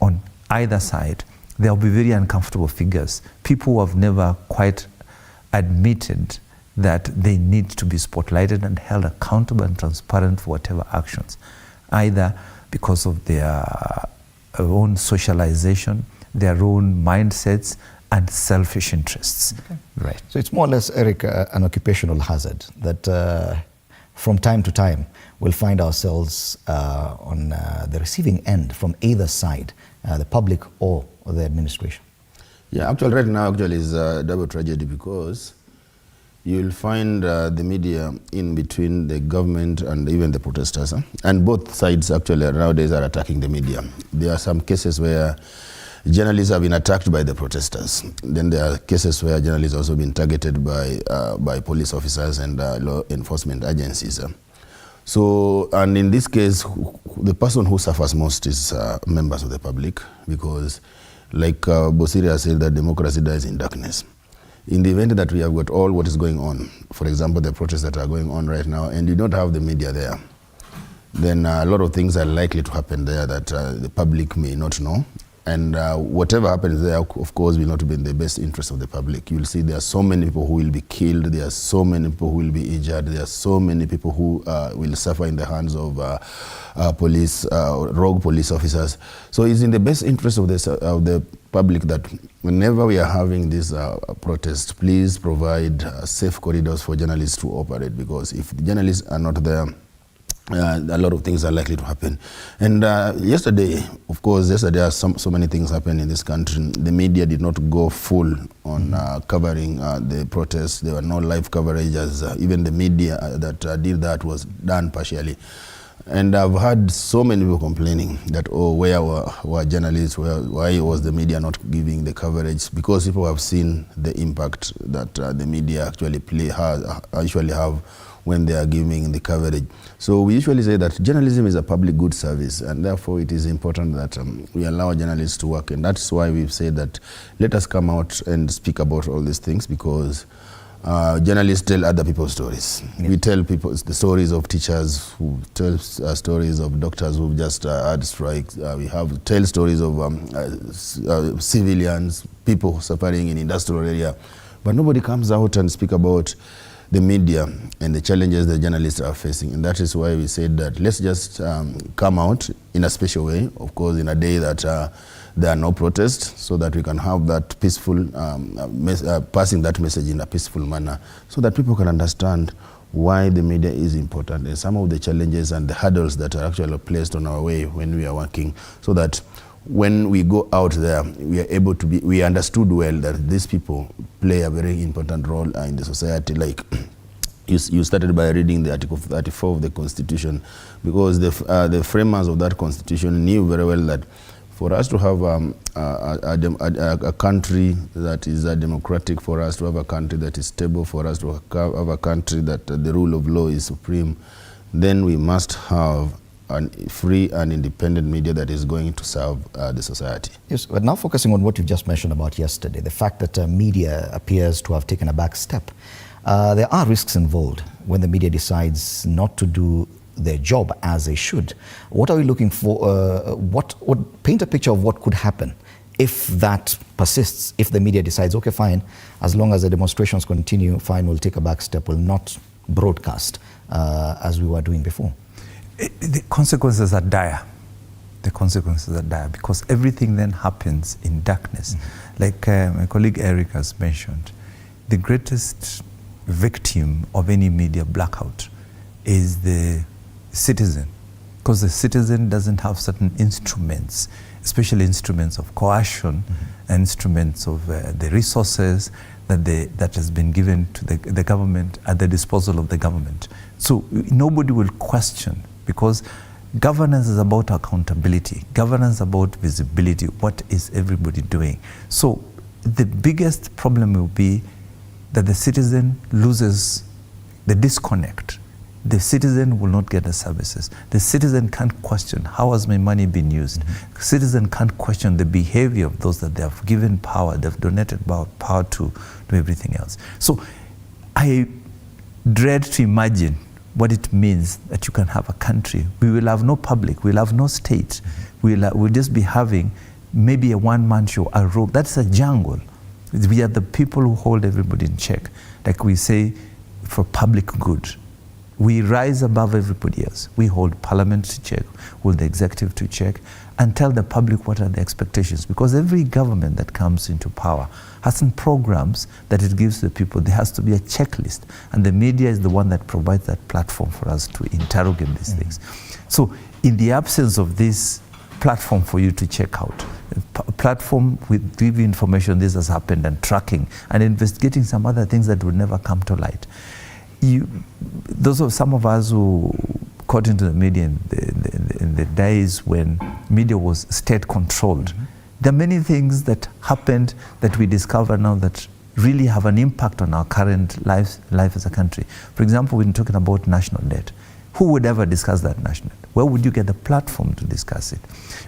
on either side, there will be very uncomfortable figures. People who have never quite admitted that they need to be spotlighted and held accountable and transparent for whatever actions, either because of their own socialization, their own mindsets, and selfish interests. Okay. Right. So it's more or less, Eric, an occupational hazard that from time to time we'll find ourselves on the receiving end from either side, the public or the administration. Yeah, actually right now is a double tragedy, because you'll find the media in between the government and even the protesters. And both sides actually nowadays are attacking the media. There are some cases where journalists have been attacked by the protesters. Then there are cases where journalists also been targeted by police officers and law enforcement agencies. So, and in this case, the person who suffers most is members of the public, because like Bosiria said, that democracy dies in darkness. In the event that we have got all what is going on, for example, the protests that are going on right now, and you don't have the media there, then a lot of things are likely to happen there that the public may not know. And whatever happens there, of course, will not be in the best interest of the public. You'll see there are so many people who will be killed, there are so many people who will be injured, there are so many people who will suffer in the hands of police, rogue police officers. So it's in the best interest of the public that whenever we are having this protest, please provide safe corridors for journalists to operate, because if the journalists are not there, a lot of things are likely to happen. And yesterday, of course, so many things happened in this country. The media did not go full on covering the protests. There were no live coverage, as even the media that did that was done partially. And I've heard so many people complaining that, oh, where were journalists, why was the media not giving the coverage? Because people have seen the impact that the media actually have when they are giving the coverage. So we usually say that journalism is a public good service, and therefore it is important that we allow journalists to work. And that's why we've said that let us come out and speak about all these things, because journalists tell other people's stories. Yeah. We tell people the stories of teachers, who tell stories of doctors who've just had strikes. We tell stories of civilians, people suffering in industrial area. But nobody comes out and speak about the media and the challenges the journalists are facing. And that is why we said that let's just come out in a special way, of course, in a day that there are no protests, so that we can have that peaceful, passing that message in a peaceful manner, so that people can understand why the media is important and some of the challenges and the hurdles that are actually placed on our way when we are working, so that when we go out there, we are able to we understood well that these people play a very important role in the society. Like you started by reading the Article 34 of the Constitution, because the framers of that Constitution knew very well that for us to have a country that is democratic, for us to have a country that is stable, for us to have a country that the rule of law is supreme, then we must have a free and independent media that is going to serve the society. Yes, but now focusing on what you just mentioned about yesterday, the fact that media appears to have taken a back step. There are risks involved when the media decides not to do their job as they should. What are we looking for? Paint a picture of what could happen if that persists, if the media decides, okay, fine, as long as the demonstrations continue, fine, we'll take a back step, we'll not broadcast as we were doing before. The consequences are dire. The consequences are dire, because everything then happens in darkness. Like my colleague Eric has mentioned, the greatest victim of any media blackout is the citizen, because the citizen doesn't have certain instruments, especially instruments of coercion, instruments of the resources that has been given to the government at the disposal of the government. So nobody will question, because governance is about accountability. Governance is about visibility. What is everybody doing? So the biggest problem will be that the citizen loses the disconnect. The citizen will not get the services. The citizen can't question, how has my money been used? The citizen can't question the behavior of those that they have given power, they've donated power to everything else. So I dread to imagine what it means that you can have a country. We will have no public, we'll have no state. We'll just be having maybe a one-man show, a rogue. That's a jungle. We are the people who hold everybody in check. Like we say, for public good. We rise above everybody else. We hold parliament to check, hold the executive to check, and tell the public what are the expectations. Because every government that comes into power has some programs that it gives to the people. There has to be a checklist, and the media is the one that provides that platform for us to interrogate these things. So in the absence of this platform for you to check out, platform with give you information this has happened and tracking and investigating some other things that would never come to light. Those are some of us who caught into the media in the days when media was state controlled. There are many things that happened that we discover now that really have an impact on our current life as a country. For example, when talking about national debt, who would ever discuss that national debt? Where would you get the platform to discuss it?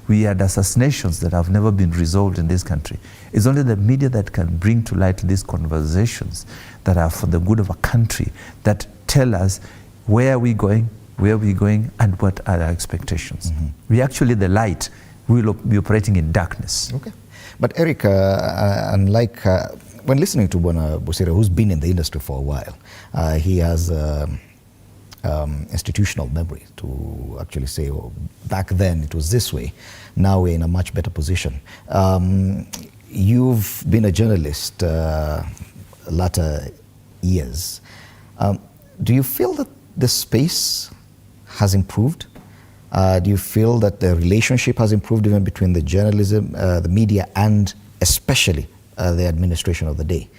We had assassinations that have never been resolved in this country. It's only the media that can bring to light these conversations that are for the good of a country, that tell us where are we going, and what are our expectations. We actually the light, we will be operating in darkness. Okay. But Eric, unlike when listening to Bwana Busire, who's been in the industry for a while, he has institutional memory to actually say, oh, back then it was this way, now we're in a much better position. You've been a journalist latter years. Do you feel that the space has improved? Do you feel that the relationship has improved even between the journalism, the media, and especially the administration of the day?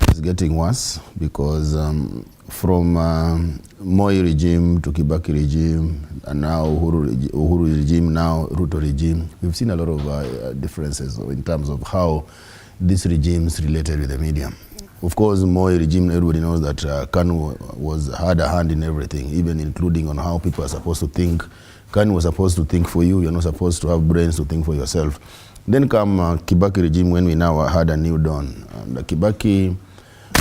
It's getting worse because from Moi regime to Kibaki regime, and now Uhuru regime, now Ruto regime, we've seen a lot of differences in terms of how these regimes related with the media. Of course, Moi regime, everybody knows that KANU had a hand in everything, even including on how people are supposed to think. KANU was supposed to think for you, you're not supposed to have brains to think for yourself. Then come Kibaki regime when we now had a new dawn. And Kibaki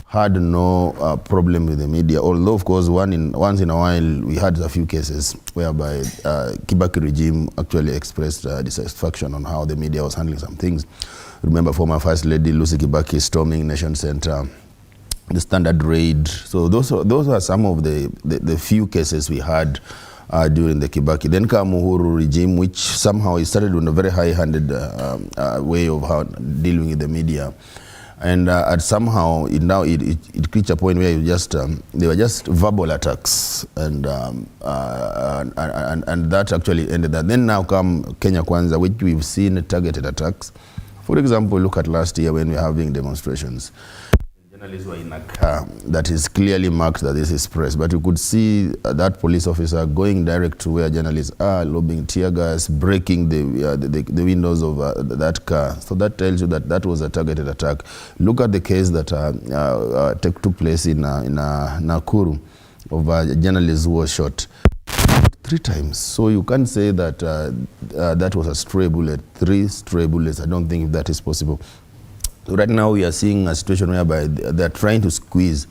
had no problem with the media, although of course once in a while we had a few cases whereby Kibaki regime actually expressed dissatisfaction on how the media was handling some things. Remember former First Lady Lucy Kibaki storming Nation Center, the Standard raid. So those are some of the few cases we had during the Kibaki. Then came Uhuru regime, which somehow it started in a very high-handed way of how dealing with the media. And somehow it reached a point where they were just verbal attacks, and that actually ended that. Then now come Kenya Kwanza, which we've seen targeted attacks. For example, look at last year when we were having demonstrations. Journalists were in a car that is clearly marked that this is press, but you could see that police officer going direct to where journalists are, lobbing tear gas, breaking the windows of that car. So that tells you that was a targeted attack. Look at the case that took place in Nakuru of a journalist who was shot 3 times. So you can't say that that was a stray bullet, 3 stray bullets. I don't think that is possible. So right now we are seeing a situation whereby they're trying to squeeze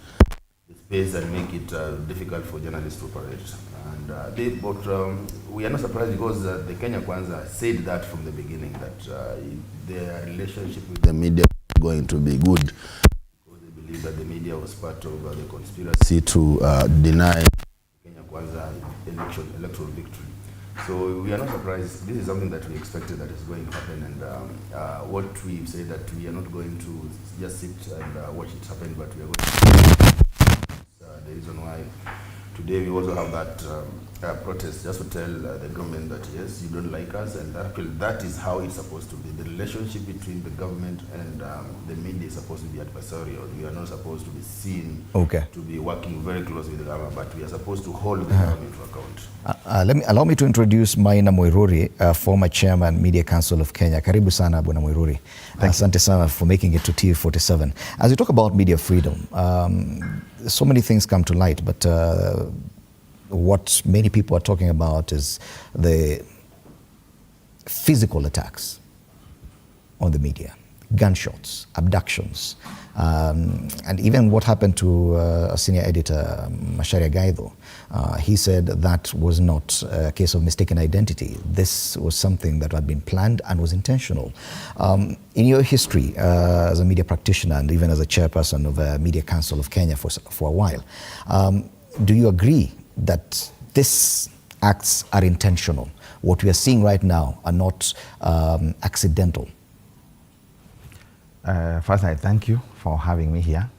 the space and make it difficult for journalists to operate. And but we are not surprised because the Kenya Kwanza said that from the beginning, that their relationship with the media is going to be good, because they believe that the media was part of the conspiracy to deny Kenya Kwanza electoral victory. So we are not surprised. This is something that we expected that is going to happen, and what we've said that we are not going to just sit and watch it happen, but we are going to the reason why today we also have that protest, just to tell the government that yes, you don't like us, and that is how it's supposed to be. The relationship between the government and the media is supposed to be adversarial. We are not supposed to be seen to be working very closely with the government, but we are supposed to hold the government to account. Allow me to introduce Maina Moiruri, former chairman, Media Council of Kenya. Karibu sana, Bwana Moiruri. Asante sana for making it to TV47. As we talk about media freedom, so many things come to light, but what many people are talking about is the physical attacks on the media, gunshots, abductions, and even what happened to a senior editor, Macharia Gaidho. He said that was not a case of mistaken identity. This was something that had been planned and was intentional. In your history as a media practitioner and even as a chairperson of a Media Council of Kenya for a while, do you agree that these acts are intentional? What we are seeing right now are not accidental? First, I thank you for having me here.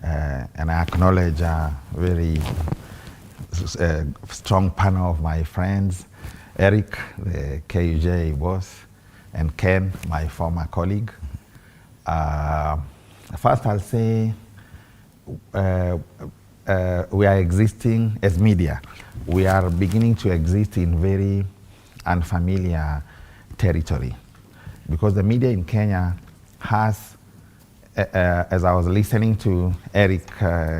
And I acknowledge very strong panel of my friends, Eric, the KUJ boss, and Ken, my former colleague. First, I'll say we are existing as media. We are beginning to exist in very unfamiliar territory because the media in Kenya has, as I was listening to Eric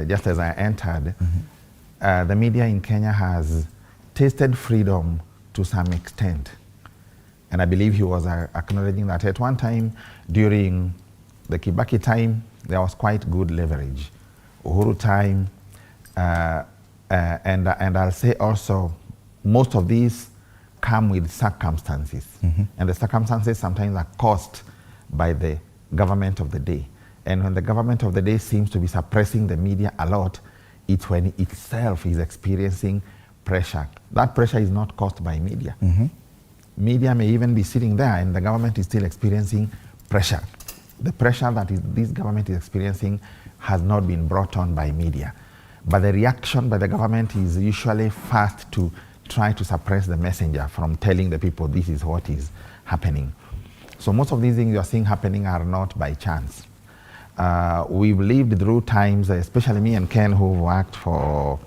just as I entered, the media in Kenya has tasted freedom to some extent. And I believe he was acknowledging that at one time during the Kibaki time, there was quite good leverage. Uhuru time, and I'll say also, most of these come with circumstances. And the circumstances sometimes are caused by the government of the day. And when the government of the day seems to be suppressing the media a lot, it's when it itself is experiencing pressure. That pressure is not caused by media. Media may even be sitting there and the government is still experiencing pressure. The pressure that this government is experiencing has not been brought on by media. But the reaction by the government is usually fast to try to suppress the messenger from telling the people this is what is happening. So most of these things you're seeing happening are not by chance. We've lived through times, especially me and Ken, who worked for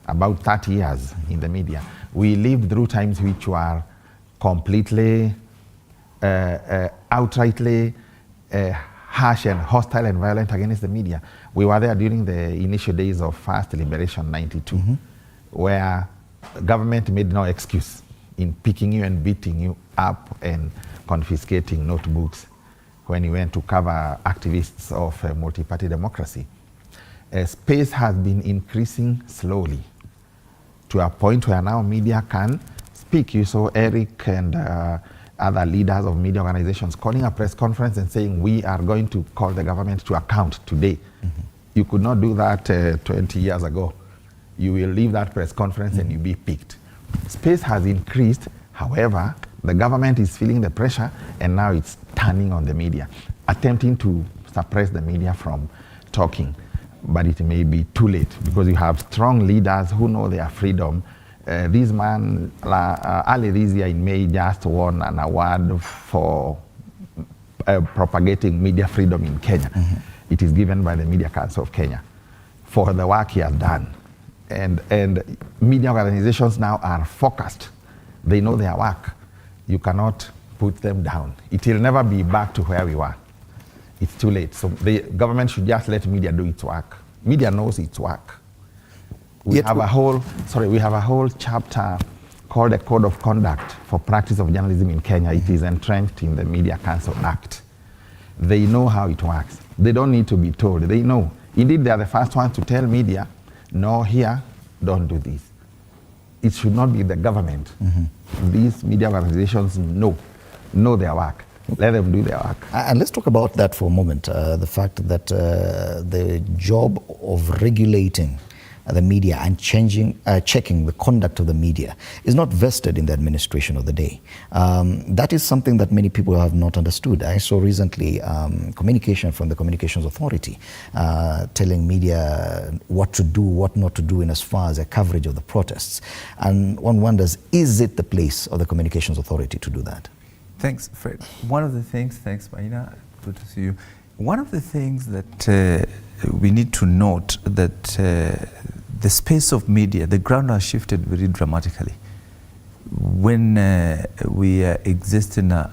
about 30 years in the media. We lived through times which were completely, outrightly harsh and hostile and violent against the media. We were there during the initial days of First Liberation 92, where government made no excuse in picking you and beating you up and confiscating notebooks when you went to cover activists of multi-party democracy. Space has been increasing slowly to a point where now media can speak. You saw Eric and other leaders of media organizations calling a press conference and saying, we are going to call the government to account today. You could not do that 20 years ago. You will leave that press conference and you'll be picked. Space has increased. However, the government is feeling the pressure and now it's turning on the media, attempting to suppress the media from talking. But it may be too late because you have strong leaders who know their freedom. This man, early this year in May, just won an award for propagating media freedom in Kenya. It is given by the Media Council of Kenya for the work he has done. And media organizations now are focused. They know their work. You cannot put them down. It will never be back to where we were. It's too late. So the government should just let media do its work. Media knows its work. We have a whole chapter called the Code of Conduct for Practice of Journalism in Kenya. It is entrenched in the Media Council Act. They know how it works. They don't need to be told. They know. Indeed, they are the first ones to tell media, no, here, don't do this. It should not be the government. These media organizations know their work. Let them do their work. And let's talk about that for a moment. The fact that the job of regulating the media and checking the conduct of the media is not vested in the administration of the day. That is something that many people have not understood. I saw recently communication from the Communications Authority telling media what to do, what not to do in as far as a coverage of the protests. And one wonders, is it the place of the Communications Authority to do that? Thanks, Fred. One of the things, thanks, Maina, good to see you. One of the things that we need to note that the space of media, the ground has shifted very dramatically. When we exist in a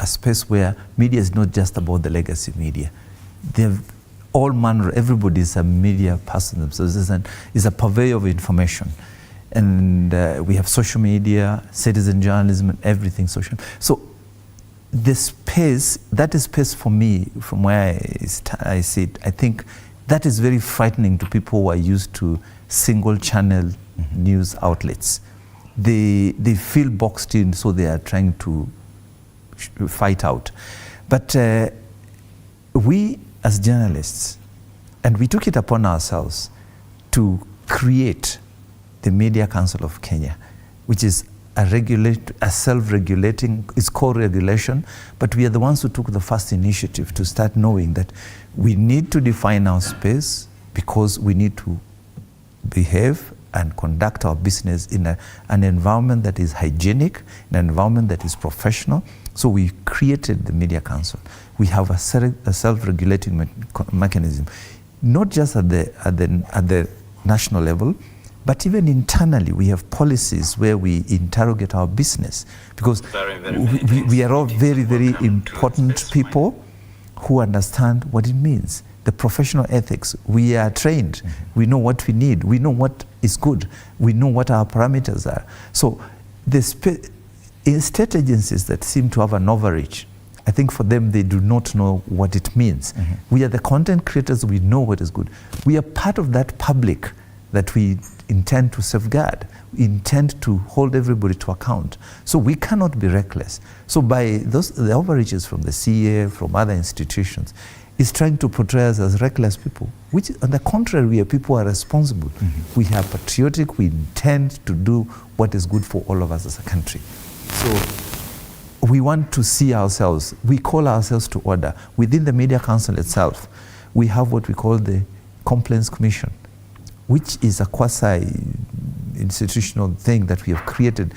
space where media is not just about the legacy media. They've all manner, everybody is a media person themselves, is a purveyor of information. And we have social media, citizen journalism, and everything social. So the space, that is space for me, from where I sit, I think that is very frightening to people who are used to single channel news outlets. They feel boxed in, so they are trying to fight out. But we as journalists, and we took it upon ourselves to create the Media Council of Kenya, which is a self-regulating, it's co-regulation, but we are the ones who took the first initiative to start knowing that we need to define our space because we need to behave and conduct our business in an environment that is hygienic, in an environment that is professional. So we created the Media Council. We have a self-regulating mechanism, not just at the national level, but even internally. We have policies where we interrogate our business, because we are all very, very important people who understand what it means. The professional ethics, we are trained. We know what we need. We know what is good. We know what our parameters are. So the state agencies that seem to have an overreach, I think for them, they do not know what it means. We are the content creators. We know what is good. We are part of that public that we intend to safeguard. We intend to hold everybody to account. So we cannot be reckless. So by the overreaches from the CA, from other institutions, is trying to portray us as reckless people, which on the contrary, we are people who are responsible. We are patriotic, we intend to do what is good for all of us as a country. So we want to see ourselves, we call ourselves to order. Within the Media Council itself, we have what we call the Complaints Commission, which is a quasi-institutional thing that we have created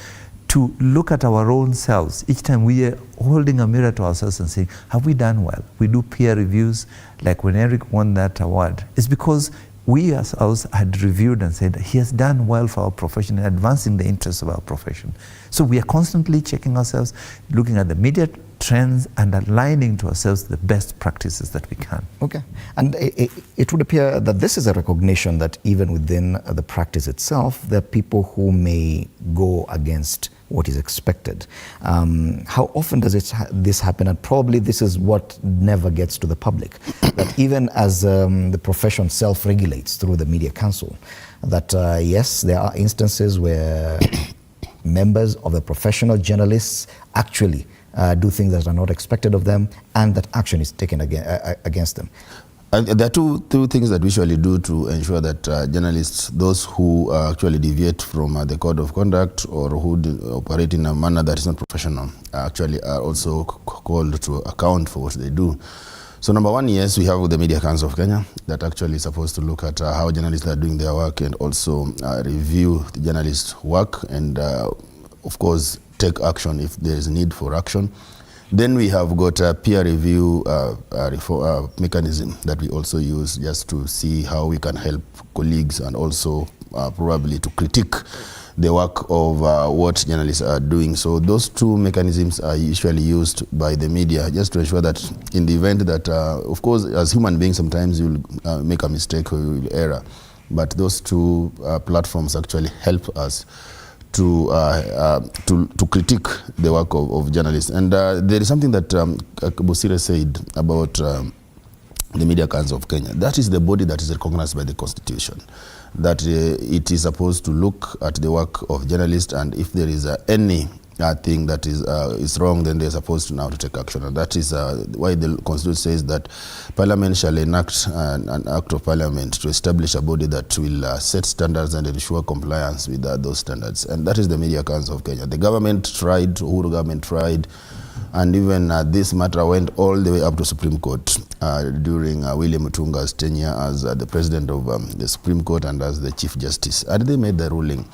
to look at our own selves. Each time we are holding a mirror to ourselves and saying, have we done well? We do peer reviews, like when Eric won that award. It's because we ourselves had reviewed and said, he has done well for our profession and advancing the interests of our profession. So we are constantly checking ourselves, looking at the media trends and aligning to ourselves the best practices that we can. Okay. And it would appear that this is a recognition that even within the practice itself, there are people who may go against what is expected. How often does this happen? And probably this is what never gets to the public. That even as the profession self-regulates through the Media Council, that yes, there are instances where members of the professional journalists actually do things that are not expected of them, and that action is taken against them. There are two things that we usually do to ensure that journalists, those who actually deviate from the code of conduct or who operate in a manner that is not professional, actually are also called to account for what they do. So number one, yes, we have the Media Council of Kenya that actually is supposed to look at how journalists are doing their work and also review the journalists' work and, of course, take action if there is need for action. Then we have got a peer review mechanism that we also use just to see how we can help colleagues and also probably to critique the work of what journalists are doing. So those two mechanisms are usually used by the media just to ensure that in the event that, of course, as human beings, sometimes you'll make a mistake or you'll error. But those two platforms actually help us to critique the work of journalists. And there is something that Bosire said about the Media Council of Kenya. That is the body that is recognized by the Constitution, that it is supposed to look at the work of journalists, and if there is any thing that is wrong, then they're supposed to now to take action. And that is why the Constitution says that Parliament shall enact an act of Parliament to establish a body that will set standards and ensure compliance with those standards. And that is the Media Council of Kenya. The government tried, Uhuru government tried, and even this matter went all the way up to Supreme Court during William Mutunga's tenure as the president of the Supreme Court and as the Chief Justice. And they made the ruling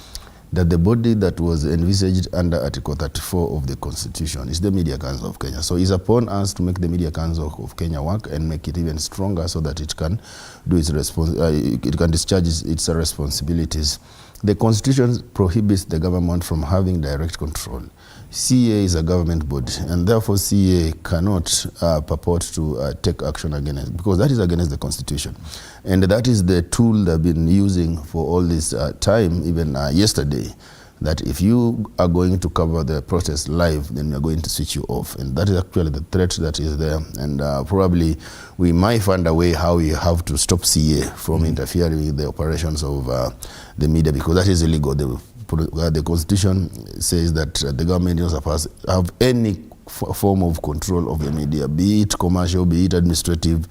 that the body that was envisaged under Article 34 of the Constitution is the Media Council of Kenya. So it's upon us to make the Media Council of Kenya work and make it even stronger so that it can do its it can discharge its responsibilities. The Constitution prohibits the government from having direct control. CA is a government body, and therefore CA cannot purport to take action against it, because that is against the Constitution. And that is the tool they've been using for all this time, even yesterday, that if you are going to cover the protest live, then we are going to switch you off. And that is actually the threat that is there. And probably we might find a way how we have to stop CA from interfering with the operations of the media, because that is illegal. The Constitution says that the government is supposed to have any form of control of the media, be it commercial, be it administrative,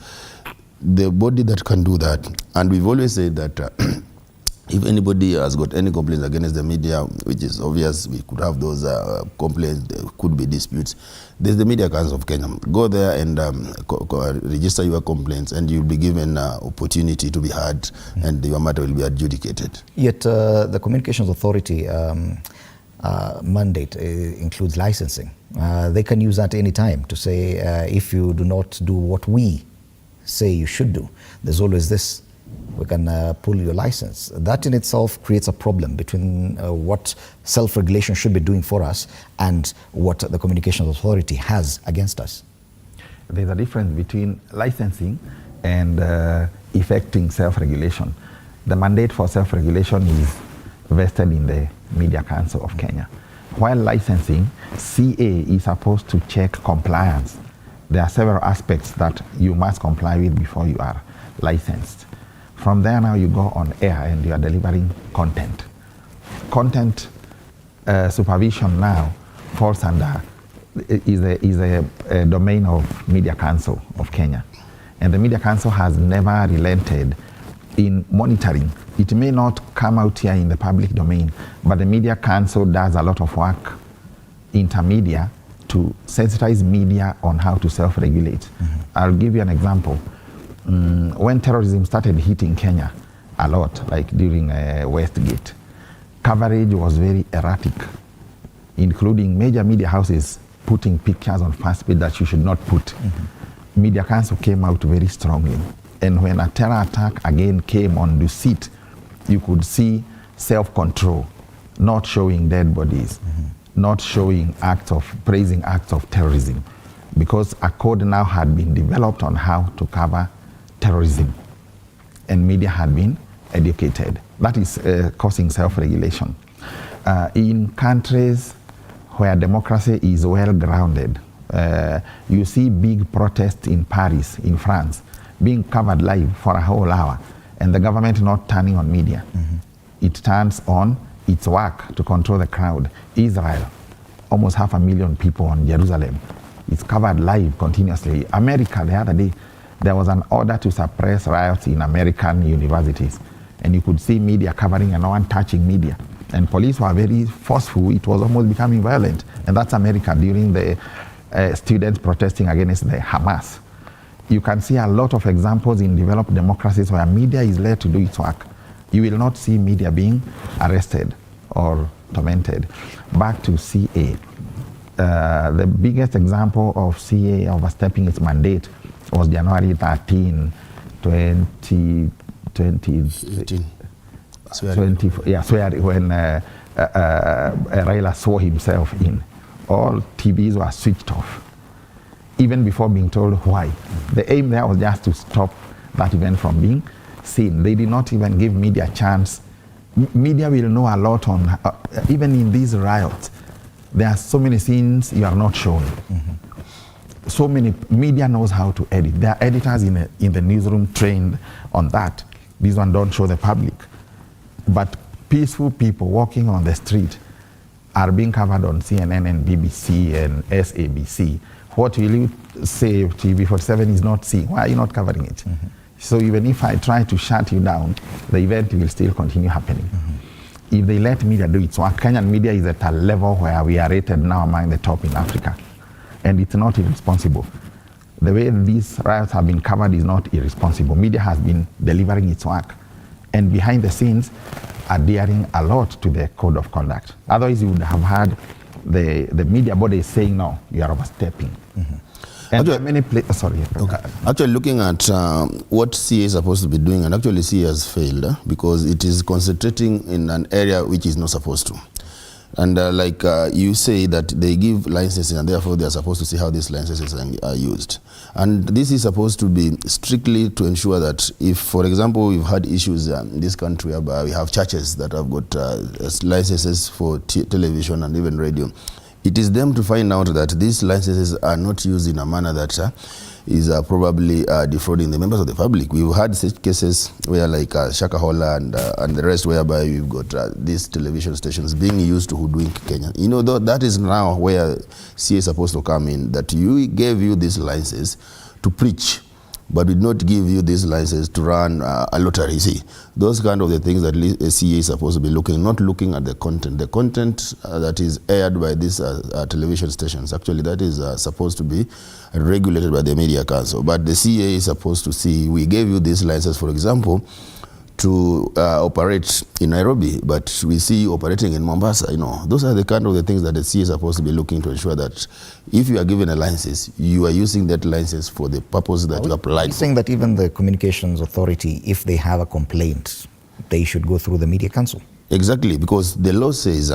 the body that can do that. And we've always said that If anybody has got any complaints against the media, which is obvious, we could have those complaints, there could be disputes. There's the Media Council of Kenya. Go there and register your complaints, and you'll be given an opportunity to be heard, and your matter will be adjudicated. Yet the Communications Authority mandate includes licensing. They can use that any time to say, if you do not do what we say you should do, there's always this. We can pull your license. That in itself creates a problem between what self-regulation should be doing for us and what the Communications Authority has against us. There's a difference between licensing and effecting self-regulation. The mandate for self-regulation is vested in the Media Council of Kenya. While licensing, CA is supposed to check compliance. There are several aspects that you must comply with before you are licensed. From there now you go on air and you are delivering content. Content supervision now falls under, is a domain of Media Council of Kenya. And the Media Council has never relented in monitoring. It may not come out here in the public domain, but the Media Council does a lot of work intermedia to sensitize media on how to self-regulate. I'll give you an example. When terrorism started hitting Kenya a lot, like during Westgate, coverage was very erratic, including major media houses putting pictures on first page that you should not put. Media Council came out very strongly. And when a terror attack again came on the seat, you could see self-control, not showing dead bodies, not showing praising acts of terrorism, because a code now had been developed on how to cover terrorism, and media had been educated. That is causing self-regulation. In countries where democracy is well grounded, you see big protests in Paris, in France, being covered live for a whole hour, and the government not turning on media. It turns on its work to control the crowd. Israel, almost 500,000 people on Jerusalem. It's covered live continuously. America, the other day, there was an order to suppress riots in American universities. And you could see media covering and no one touching media. And police were very forceful. It was almost becoming violent. And that's America during the students protesting against the Hamas. You can see a lot of examples in developed democracies where media is led to do its work. You will not see media being arrested or tormented. Back to CA. The biggest example of CA overstepping its mandate was January 13, 2018. When Raila swore himself in. All TVs were switched off, even before being told why. The aim there was just to stop that event from being seen. They did not even give media a chance. Media will know a lot on, even in these riots, there are so many scenes you are not showing. So many, media knows how to edit. There are editors in the newsroom trained on that. These ones don't show the public. But peaceful people walking on the street are being covered on CNN and BBC and SABC. What will you say if TV47 is not seeing? Why are you not covering it? So even if I try to shut you down, the event will still continue happening. If they let media do it, so Kenyan media is at a level where we are rated now among the top in Africa. And it's not irresponsible. The way these riots have been covered is not irresponsible. Media has been delivering its work. And behind the scenes, adhering a lot to the code of conduct. Otherwise, you would have had the media body saying, no, you are overstepping. And actually, many sorry. Okay. Actually, looking at what CA is supposed to be doing, and actually CA has failed because it is concentrating in an area which is not supposed to. And like you say that they give licenses and therefore they are supposed to see how these licenses are used. And this is supposed to be strictly to ensure that if, for example, we've had issues in this country where we have churches that have got licenses for television and even radio, it is them to find out that these licenses are not used in a manner that is probably defrauding the members of the public. We've had such cases where like Shakahola and the rest, whereby we've got these television stations being used to hoodwink Kenya. You know, that is now where CA is supposed to come in, that you gave you these licenses to preach, but we did not give you this license to run a lottery. See, those kind of the things that a CA is supposed to be not looking at the content. The content that is aired by these television stations, actually that is supposed to be regulated by the Media Council. But the CA is supposed to see, we gave you this license, for example, to operate in Nairobi, but we see you operating in Mombasa. Those are the kind of the things that the CA is supposed to be looking to ensure that if you are given a license, you are using that license for the purpose that you applied. Saying that even the Communications Authority, if they have a complaint, they should go through the Media Council. Exactly, because the law says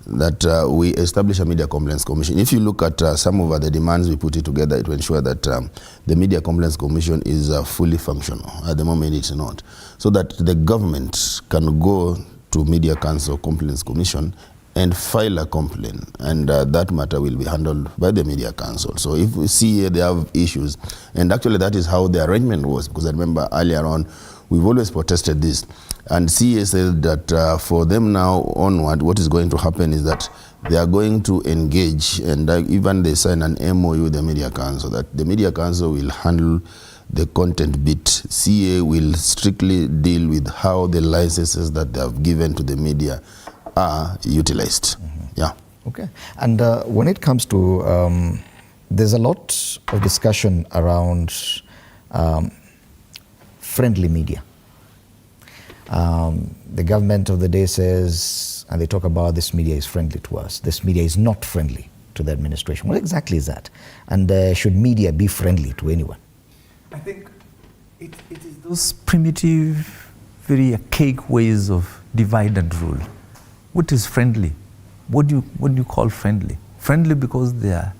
that we establish a Media Complaints Commission. If you look at some of the demands we put it together to ensure that the Media Complaints Commission is fully functional. At the moment it's not. So that the government can go to Media Council Complaints Commission and file a complaint, and that matter will be handled by the Media Council. So if we see they have issues, and actually that is how the arrangement was, because I remember earlier on, we've always protested this, and CA said that for them now onward, what is going to happen is that they are going to engage, and even they sign an MOU with the Media Council, that the Media Council will handle the content bit. CA will strictly deal with how the licenses that they have given to the media are utilized. Yeah. Okay. And when it comes to, there's a lot of discussion around friendly media. The government of the day says, and they talk about this media is friendly to us. This media is not friendly to the administration. What exactly is that? And should media be friendly to anyone? I think it is those primitive, very archaic ways of divide and rule. What is friendly? What do you call friendly? Friendly because they are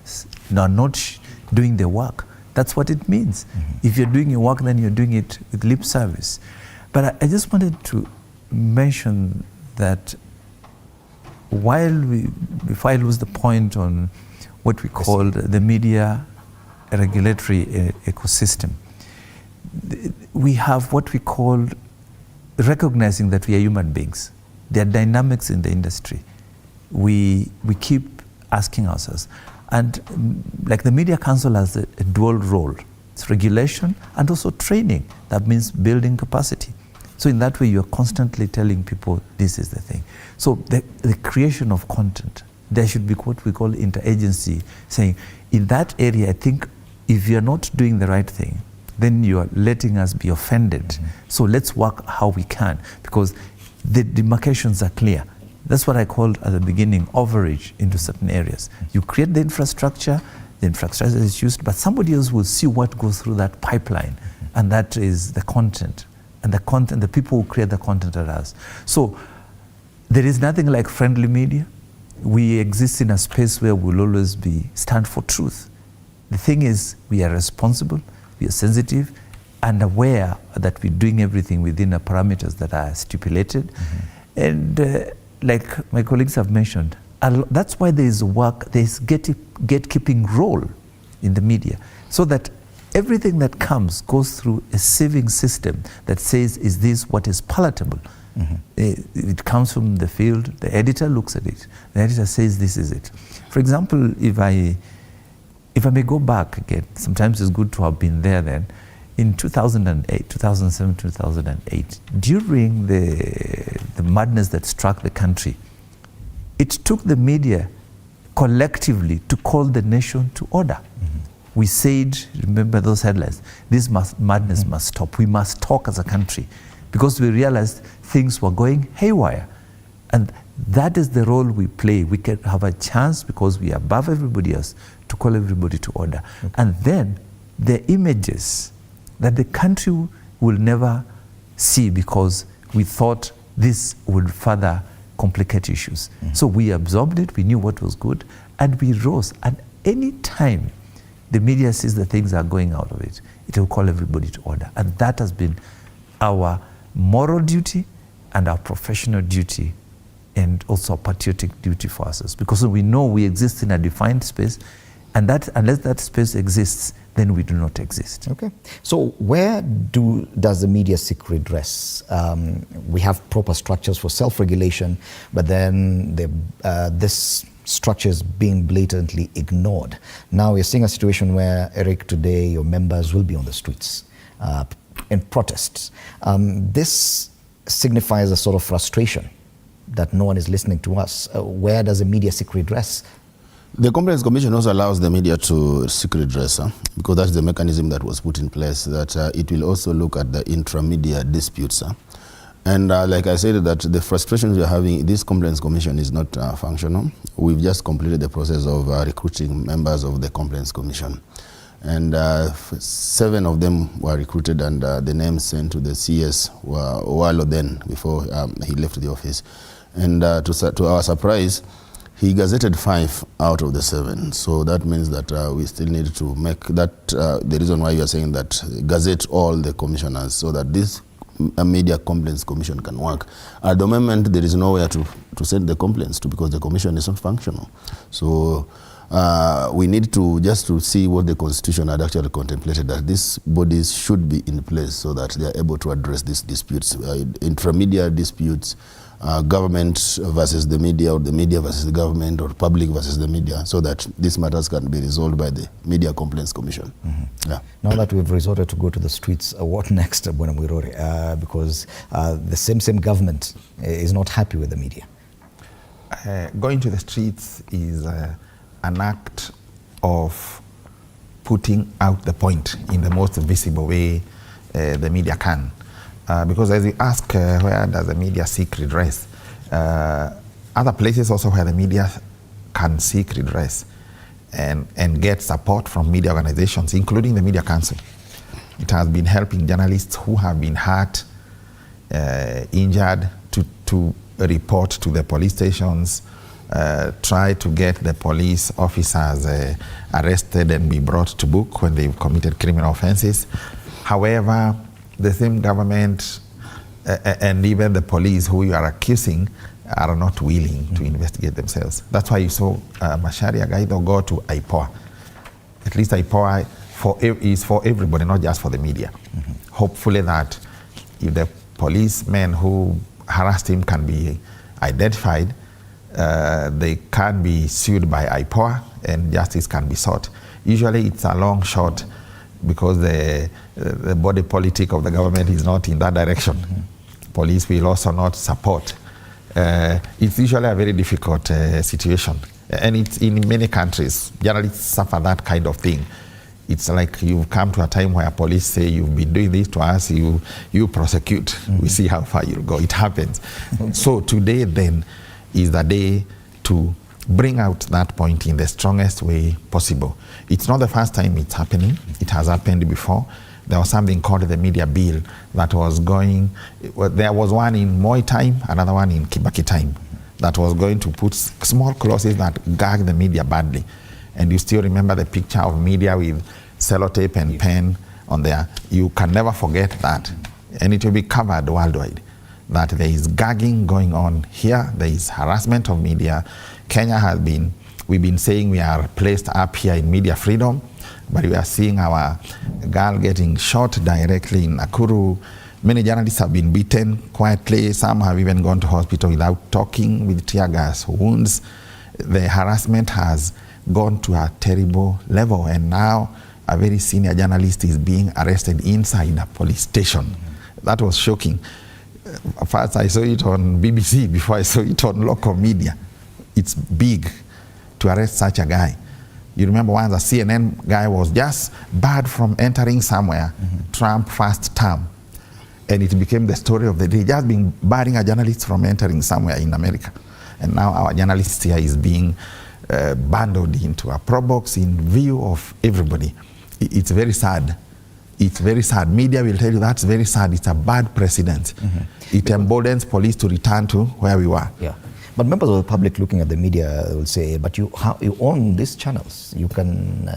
not doing their work. That's what it means. If you're doing your work, then you're doing it with lip service. But I just wanted to mention that before I lose the point on what we call the media regulatory ecosystem, we have what we call recognizing that we are human beings. There are dynamics in the industry. We keep asking ourselves. And like the Media Council has a dual role. It's regulation and also training. That means building capacity. So in that way, you're constantly telling people this is the thing. So the creation of content, there should be what we call interagency, saying in that area, I think if you're not doing the right thing, then you're letting us be offended. So let's work how we can, because the demarcations are clear. That's what I called at the beginning overreach into certain areas. You create the infrastructure is used, but somebody else will see what goes through that pipeline, and that is the content. And the people who create the content are us. So there is nothing like friendly media. We exist in a space where we'll always stand for truth. The thing is, we are responsible, we are sensitive, and aware that we're doing everything within the parameters that are stipulated. And like my colleagues have mentioned, that's why there is gatekeeping role in the media, so that everything that comes goes through a sieving system that says, is this what is palatable? It comes from the field, the editor looks at it, the editor says this is it. For example, if I may go back again, sometimes it's good to have been there then, in 2008, 2007, 2008, during the madness that struck the country, it took the media collectively to call the nation to order. We said, remember those headlines, this madness must stop. We must talk as a country, because we realized things were going haywire. And that is the role we play. We can have a chance, because we are above everybody else, to call everybody to order. And then the images that the country will never see, because we thought this would further complicate issues. So we absorbed it, we knew what was good, and we rose. And any time the media sees the things are going out of it, it will call everybody to order. And that has been our moral duty and our professional duty, and also a patriotic duty for us. Because we know we exist in a defined space, and that unless that space exists, then we do not exist. Okay. So where does the media seek redress? We have proper structures for self-regulation, but then this structures being blatantly ignored. Now we're seeing a situation where, Eric, today your members will be on the streets in protests. This signifies a sort of frustration that no one is listening to us. Where does the media seek redress? The Complaints Commission also allows the media to seek redress, because that's the mechanism that was put in place, that it will also look at the intra-media disputes. And like I said, that the frustrations we are having, this Complaints Commission is not functional. We've just completed the process of recruiting members of the Complaints Commission. And 7 of them were recruited, and the names sent to the CS were Owalo then, before he left the office. And to our surprise, he gazetted 5 out of the 7. So that means that we still need to make that, the reason why you are saying that, gazette all the commissioners so that this media complaints commission can work. At the moment, there is nowhere to send the complaints to, because the commission is not functional. So we need to just to see what the constitution had actually contemplated, that these bodies should be in place so that they are able to address these disputes, intramedia disputes, government versus the media, or the media versus the government, or public versus the media, so that these matters can be resolved by the Media Complaints Commission. Yeah. Now that we've resorted to go to the streets, what next, Bwana Mwirore? Because the same government is not happy with the media. Going to the streets is an act of putting out the point in the most visible way the media can. Because as you ask, where does the media seek redress? Other places also where the media can seek redress and get support from media organizations, including the Media Council. It has been helping journalists who have been hurt, injured, to report to the police stations, try to get the police officers arrested and be brought to book when they've committed criminal offenses. However, the same government and even the police who you are accusing are not willing to investigate themselves. That's why you saw Macharia Gaitho go to IPOA. At least IPOA is for everybody, not just for the media. Hopefully that if the policemen who harassed him can be identified, they can be sued by IPOA and justice can be sought. Usually it's a long shot, because the body politic of the government is not in that direction. Police will also not support. It's usually a very difficult situation. And it's in many countries, journalists suffer that kind of thing. It's like you've come to a time where police say, you've been doing this to us, you prosecute. We see how far you'll go. It happens. So today then is the day to bring out that point in the strongest way possible. It's not the first time it's happening. It has happened before. There was something called the media bill that was going, there was one in Moi time, another one in Kibaki time, that was going to put small clauses that gag the media badly. And you still remember the picture of media with sellotape and pen on there. You can never forget that. And it will be covered worldwide, that there is gagging going on here, there is harassment of media. Kenya has been, we've been saying we are placed up here in media freedom, but we are seeing our girl getting shot directly in Nakuru. Many journalists have been beaten quietly. Some have even gone to hospital without talking, with tear gas wounds. The harassment has gone to a terrible level, and now a very senior journalist is being arrested inside a police station. That was shocking. First I saw it on BBC before I saw it on local media. It's big to arrest such a guy. You remember once a CNN guy was just barred from entering somewhere, Trump first term, and it became the story of the day, just being barring a journalist from entering somewhere in America. And now our journalist here is being bundled into a pro box in view of everybody. It's very sad. It's very sad. Media will tell you that's very sad. It's a bad precedent. It emboldens police to return to where we were. Yeah. But members of the public looking at the media will say, but you own these channels. You can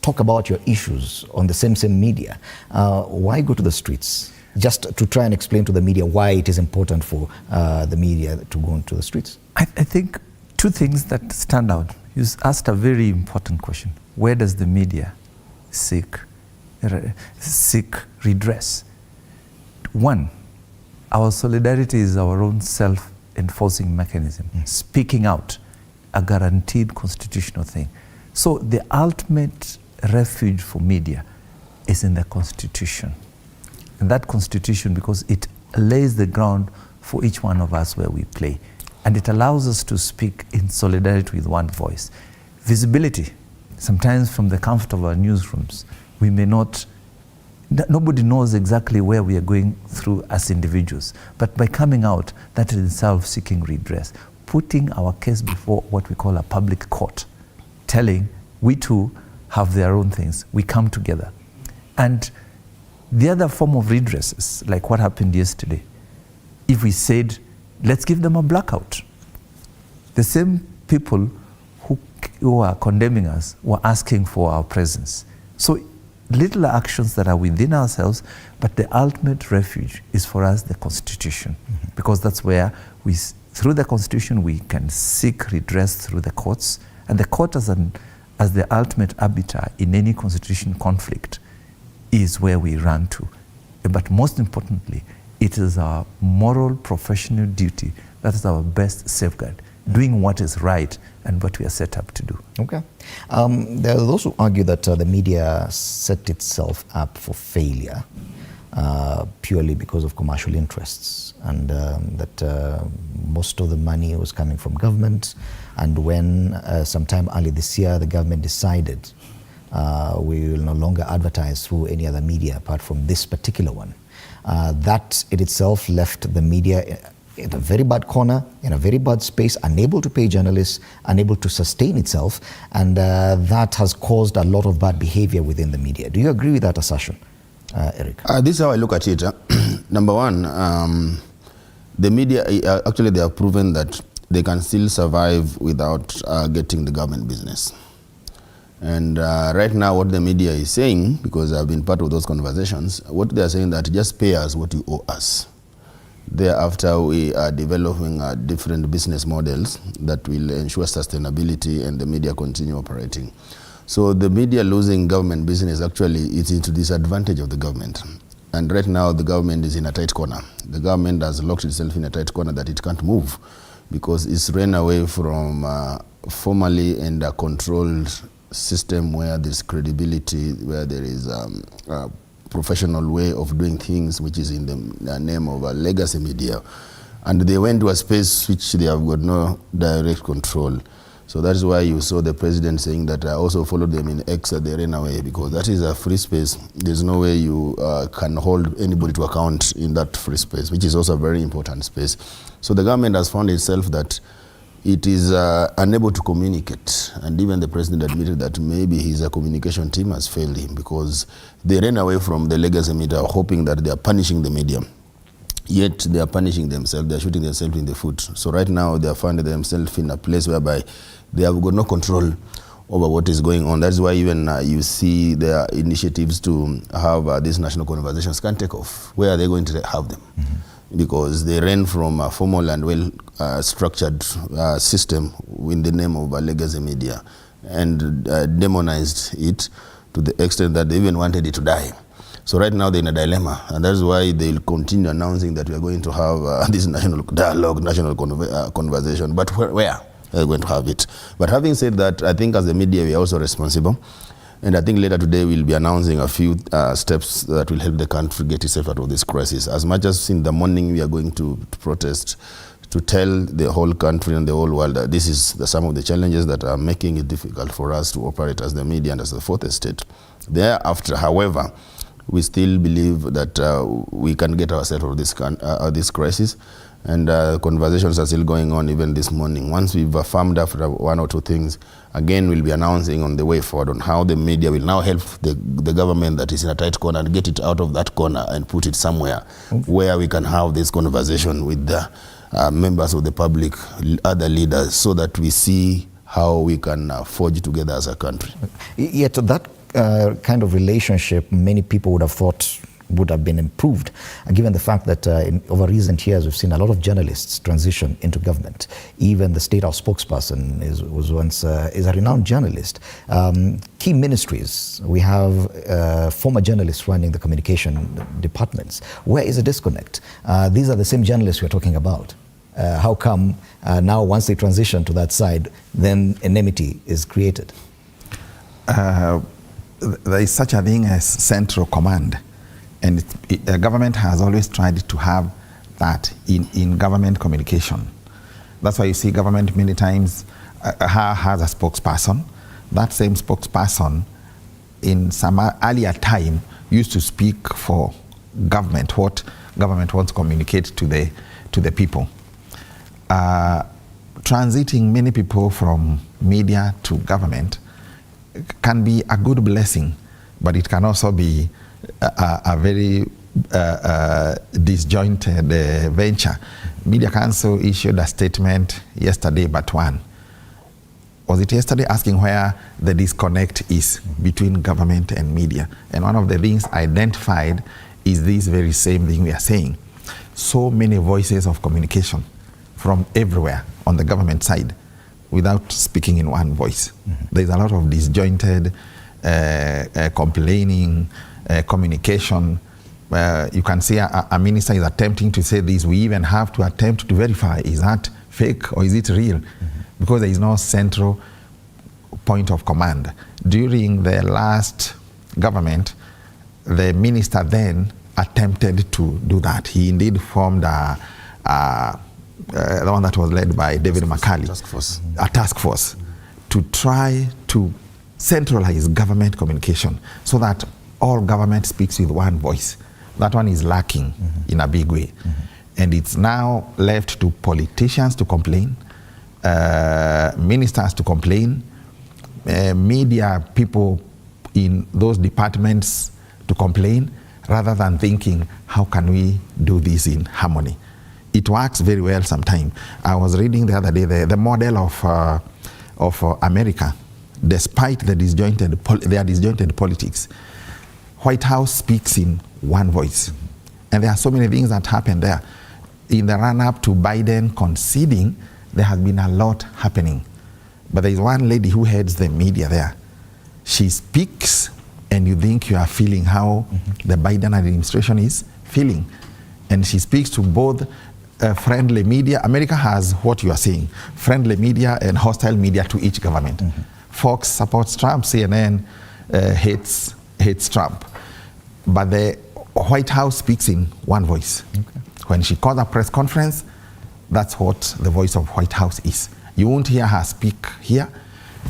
talk about your issues on the same media. Why go to the streets? Just to try and explain to the media why it is important for the media to go into the streets. I think two things that stand out. You asked a very important question. Where does the media seek redress? One, our solidarity is our own self-evident. enforcing mechanism, speaking out, a guaranteed constitutional thing. So the ultimate refuge for media is in the Constitution. And that Constitution, because it lays the ground for each one of us where we play. And it allows us to speak in solidarity with one voice. Visibility, sometimes from the comfort of our newsrooms, we may not, nobody knows exactly where we are going through as individuals. But by coming out, that is itself seeking redress, putting our case before what we call a public court, telling we too have their own things. We come together. And the other form of redress is like what happened yesterday. If we said, let's give them a blackout. The same people who are condemning us were asking for our presence. So little actions that are within ourselves, but the ultimate refuge is for us the Constitution, because that's where we, through the Constitution, we can seek redress through the courts, and the court as the ultimate arbiter in any constitutional conflict is where we run to. But most importantly, it is our moral, professional duty. That is our best safeguard, doing what is right and what we are set up to do. Okay. There are those who argue that the media set itself up for failure purely because of commercial interests, and that most of the money was coming from government. And when sometime early this year, the government decided we will no longer advertise through any other media apart from this particular one. That in itself left the media in a very bad corner, in a very bad space, unable to pay journalists, unable to sustain itself, and that has caused a lot of bad behavior within the media. Do you agree with that assertion, Eric? This is how I look at it. Number one, the media, actually they have proven that they can still survive without getting the government business. And right now what the media is saying, because I've been part of those conversations, what they are saying that just pay us what you owe us. Thereafter, we are developing different business models that will ensure sustainability and the media continue operating. So the media losing government business actually is into disadvantage of the government. And right now the government is in a tight corner. The government has locked itself in a tight corner that it can't move, because it's ran away from formally and a controlled system where there's credibility, where there is a professional way of doing things, which is in the name of a legacy media. And they went to a space which they have got no direct control. So that is why you saw the president saying that I also followed them in X, they ran away, because that is a free space. There's no way you can hold anybody to account in that free space, which is also a very important space. So the government has found itself that it is unable to communicate, and even the president admitted that maybe his communication team has failed him, because they ran away from the legacy media hoping that they are punishing the media. Yet they are punishing themselves, they are shooting themselves in the foot. So right now they have found themselves in a place whereby they have got no control over what is going on. That's why even you see their initiatives to have these national conversations can't take off. Where are they going to have them? Because they ran from a formal and well-structured system in the name of a legacy media, and demonized it to the extent that they even wanted it to die. So right now they're in a dilemma, and that's why they'll continue announcing that we are going to have this national dialogue, national conversation. But where are they going to have it? But having said that, I think as the media we are also responsible. And I think later today we'll be announcing a few steps that will help the country get itself out of this crisis. As much as in the morning we are going to protest, to tell the whole country and the whole world that this is some of the challenges that are making it difficult for us to operate as the media and as the fourth estate. Thereafter, however, we still believe that we can get ourselves out of this crisis. And conversations are still going on even this morning. Once we've affirmed after one or two things, again we'll be announcing on the way forward on how the media will now help the government that is in a tight corner and get it out of that corner and put it somewhere where we can have this conversation with the members of the public, other leaders, so that we see how we can forge together as a country. Yet that kind of relationship, many people would have thought would have been improved, given the fact that over recent years we've seen a lot of journalists transition into government. Even the State House spokesperson was once is a renowned journalist. Key ministries, we have former journalists running the communication departments. Where is the disconnect? These are the same journalists we're talking about. How come now once they transition to that side, then enmity is created? There is such a thing as central command, and the government has always tried to have that in government communication. That's why you see government many times has a spokesperson. That same spokesperson in some earlier time used to speak for government, what government wants to communicate to the people. Transiting many people from media to government can be a good blessing, but it can also be a very disjointed venture. Media Council issued a statement yesterday, but one. Was it yesterday, asking where the disconnect is between government and media? And one of the things identified is this very same thing we are saying. So many voices of communication from everywhere on the government side without speaking in one voice. There's a lot of disjointed complaining, communication. You can see a minister is attempting to say this. We even have to attempt to verify, is that fake or is it real? Because there is no central point of command. During the last government, the minister then attempted to do that. He indeed formed the one that was led by David McCarley, a task force, to try to centralize government communication so that all government speaks with one voice. That one is lacking in a big way. And it's now left to politicians to complain, ministers to complain, media people in those departments to complain, rather than thinking, how can we do this in harmony? It works very well sometimes. I was reading the other day the model of America, despite their disjointed politics. White House speaks in one voice. And there are so many things that happen there. In the run-up to Biden conceding, there has been a lot happening. But there is one lady who heads the media there. She speaks, and you think you are feeling how the Biden administration is feeling. And she speaks to both friendly media. America has what you are saying, friendly media and hostile media to each government. Fox supports Trump, CNN hates Trump. But the White House speaks in one voice. When she calls a press conference, that's what the voice of White House is. You won't hear her speak here,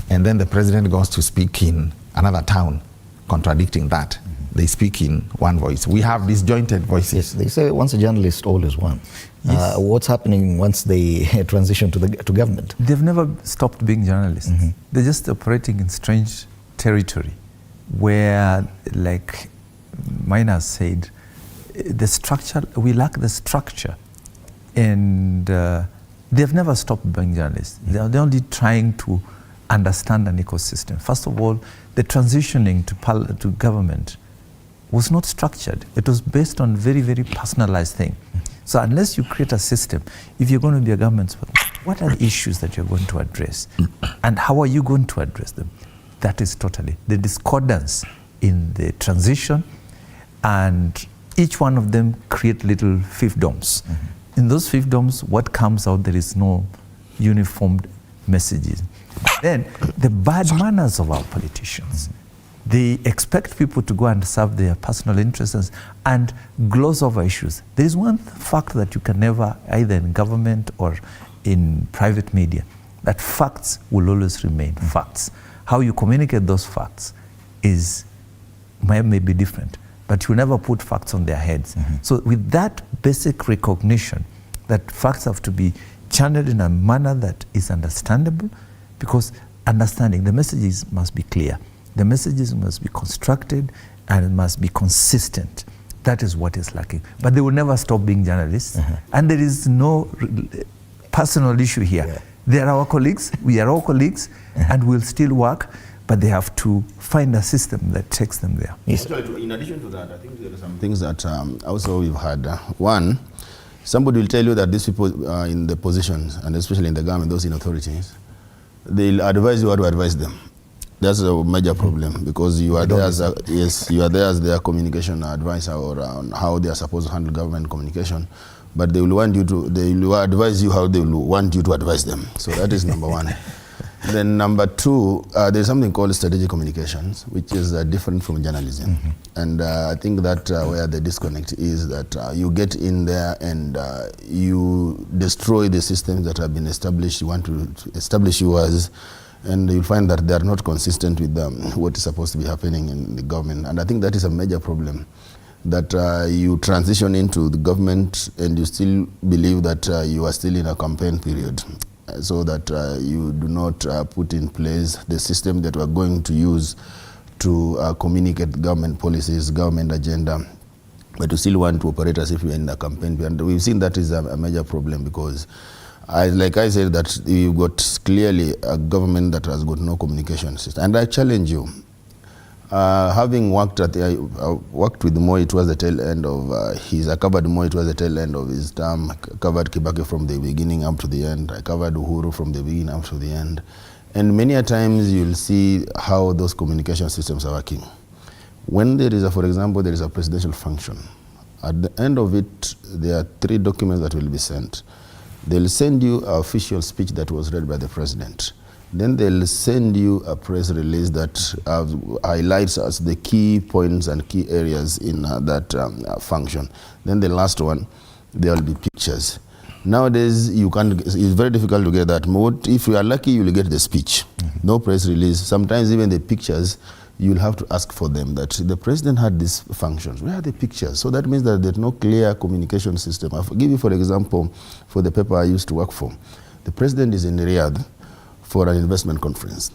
and then the president goes to speak in another town, contradicting that. They speak in one voice. We have disjointed voices. Yes, they say once a journalist, all is one. Yes. What's happening once they transition to government? They've never stopped being journalists. They're just operating in strange territory where, like Mina said, the structure, we lack the structure. And they've never stopped being journalists. They're only trying to understand an ecosystem. First of all, the transitioning to government was not structured. It was based on very, very personalized thing. So unless you create a system, if you're going to be a government, what are the issues that you're going to address? And how are you going to address them? That is totally the discordance in the transition, and each one of them create little fiefdoms. In those fiefdoms, what comes out, there is no uniformed messages. Then the bad manners of our politicians. They expect people to go and serve their personal interests and gloss over issues. There is one fact that you can never, either in government or in private media, that facts will always remain facts. How you communicate those facts may be different, but you never put facts on their heads. So with that basic recognition that facts have to be channeled in a manner that is understandable, because understanding, the messages must be clear. The messages must be constructed and it must be consistent. That is what is lacking. But they will never stop being journalists. And there is no personal issue here. They are our colleagues, we are all colleagues, and we'll still work, but they have to find a system that takes them there. Actually, in addition to that, I think there are some things that also we've had. One, somebody will tell you that these people in the positions, and especially in the government, those in authorities, they'll advise you how to advise them. That's a major problem, because you are there as you are there as their communication advisor, or on how they are supposed to handle government communication, but they will want you to, they will advise you how they will want you to advise them. So that is number one. Then number two, there's something called strategic communications, which is different from journalism. And I think that where the disconnect is that you get in there and you destroy the systems that have been established. You want to establish yours, and you'll find that they are not consistent with what is supposed to be happening in the government. And I think that is a major problem, that you transition into the government and you still believe that you are still in a campaign period, so that you do not put in place the system that we are going to use to communicate government policies, government agenda, but you still want to operate as if you're in a campaign period. And we've seen that is a major problem, because like I said, that you've got clearly a government that has got no communication system. And I challenge you, having worked worked with Moi towards the tail end of I covered Moi towards the tail end of his term. I covered Kibaki from the beginning up to the end. I covered Uhuru from the beginning up to the end. And many a times you'll see how those communication systems are working. When there is for example, there is a presidential function. At the end of it, there are 3 documents that will be sent. They'll send you an official speech that was read by the president. Then they'll send you a press release that highlights us the key points and key areas in that function. Then the last one, there will be pictures. Nowadays, it's very difficult to get that. If you are lucky, you'll get the speech. No press release. Sometimes even the pictures, you'll have to ask for them, that the president had these functions. Where are the pictures? So that means that there's no clear communication system. I'll give you, for example, for the paper I used to work for. The president is in Riyadh for an investment conference,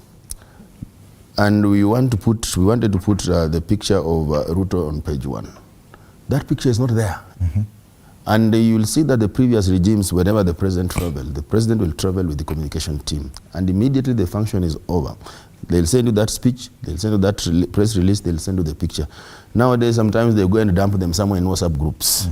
and we wanted to put the picture of Ruto on page 1. That picture is not there. And you'll see that the previous regimes, whenever the president will travel with the communication team, and immediately the function is over, they'll send you that speech, they'll send you that press release, they'll send you the picture. Nowadays, sometimes they go and dump them somewhere in WhatsApp groups,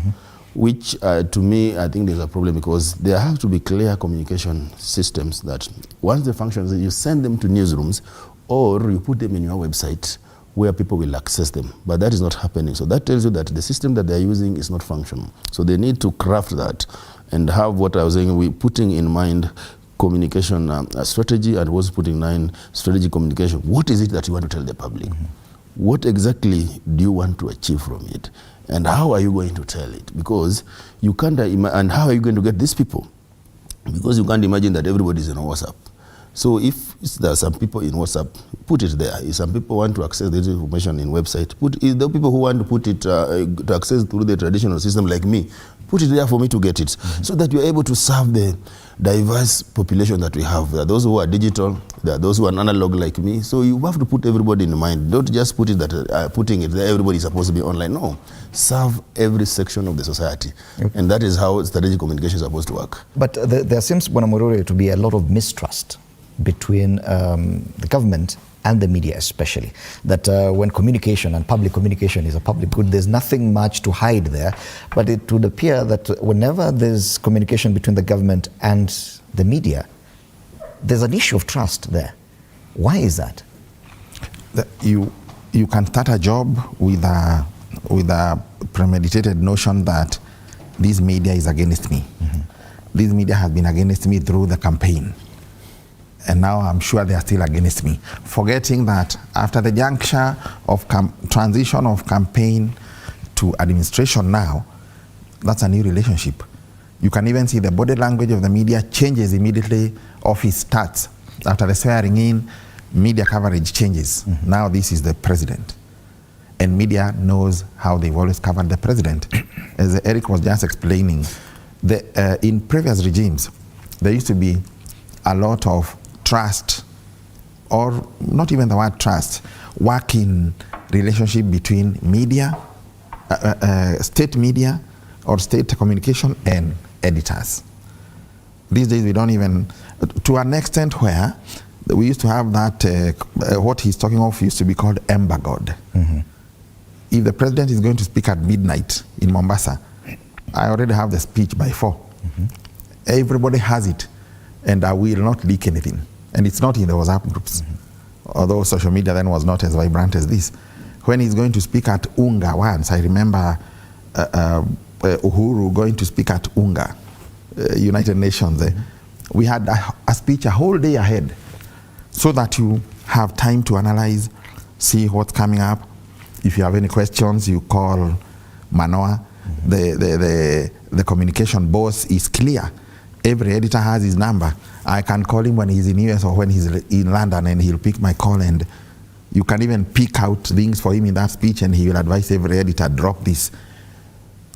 which to me, I think there's a problem, because there have to be clear communication systems that once the functions, you send them to newsrooms, or you put them in your website where people will access them. But that is not happening. So that tells you that the system that they're using is not functional. So they need to craft that and have what I was saying, we're putting in mind communication strategy, and was putting in mind strategic communication. What is it that you want to tell the public? What exactly do you want to achieve from it? And how are you going to tell it? Because you can't, and how are you going to get these people? Because you can't imagine that everybody is in WhatsApp. So if there are some people in WhatsApp, put it there. If some people want to access this information in website, if the people who want to put it to access through the traditional system like me, put it there for me to get it, so that you're able to serve the diverse population that we have. There are those who are digital, there are those who are analog like me. So you have to put everybody in mind. Don't just put it that putting it there, everybody is supposed to be online. No, serve every section of the society. And that is how strategic communication is supposed to work. But there seems, Bwana Murure, to be a lot of mistrust between the government and the media especially, that when communication and public communication is a public good, there's nothing much to hide there. But it would appear that whenever there's communication between the government and the media, there's an issue of trust there. Why is that? You can start a job with a premeditated notion that this media is against me. This media has been against me through the campaign. And now I'm sure they are still against me. Forgetting that after the juncture of transition of campaign to administration now, that's a new relationship. You can even see the body language of the media changes immediately. Office starts. After the swearing in, media coverage changes. Now this is the president. And media knows how they've always covered the president. As Eric was just explaining, in previous regimes, there used to be a lot of trust, or not even the word trust, working relationship between media, state media or state communication and editors. These days we don't even, to an extent where we used to have that, what he's talking of used to be called embargoed. If the president is going to speak at midnight in Mombasa, I already have the speech by 4. Everybody has it, and I will not leak anything. And it's not in the WhatsApp groups. although social media then was not as vibrant as this. When he's going to speak at UNGA once, I remember Uhuru going to speak at UNGA, United Nations. We had a speech a whole day ahead so that you have time to analyze, see what's coming up. If you have any questions, you call Manoa. The communication boss is clear. Every editor has his number. I can call him when he's in US or when he's in London, and he'll pick my call, and you can even pick out things for him in that speech, and he will advise every editor, drop this.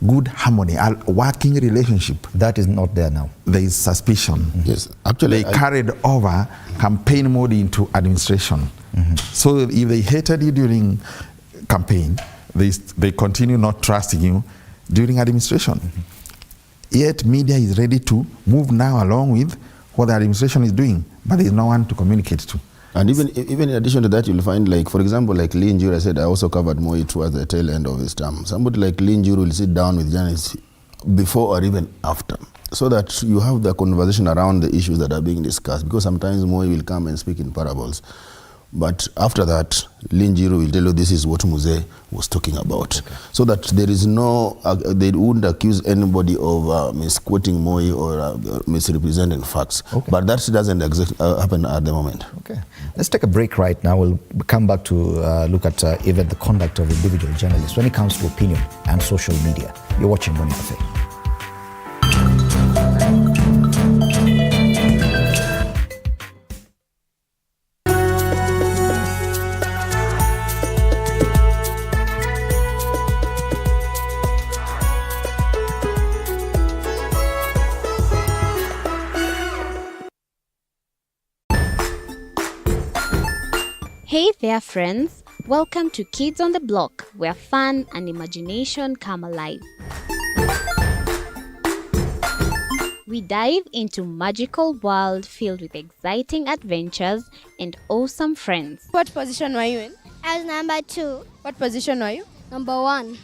Good harmony, a working relationship. That is not there now. There is suspicion. Yes, actually, they carried over campaign mode into administration. So if they hated you during campaign, they continue not trusting you during administration. Yet media is ready to move now along with what the administration is doing, but there is no one to communicate to. And even in addition to that, you'll find, like, for example, like Lee Njuru said, I also covered Moi towards the tail end of his term. Somebody like Lee Njuru will sit down with journalists before or even after, so that you have the conversation around the issues that are being discussed, because sometimes Moi will come and speak in parables. But after that, Lee Njuru will tell you this is what Muze was talking about. Okay. So that there is no, they wouldn't accuse anybody of misquoting Moi or misrepresenting facts. Okay. But that doesn't happen at the moment. Okay. Let's take a break right now. We'll come back to look at even the conduct of individual journalists when it comes to opinion and social media. You're watching Morning Cafe. Hey there friends, welcome to Kids on the Block, where fun and imagination come alive. We dive into magical world filled with exciting adventures and awesome friends. What position were you in? I was number 2. What position were you? Number 1.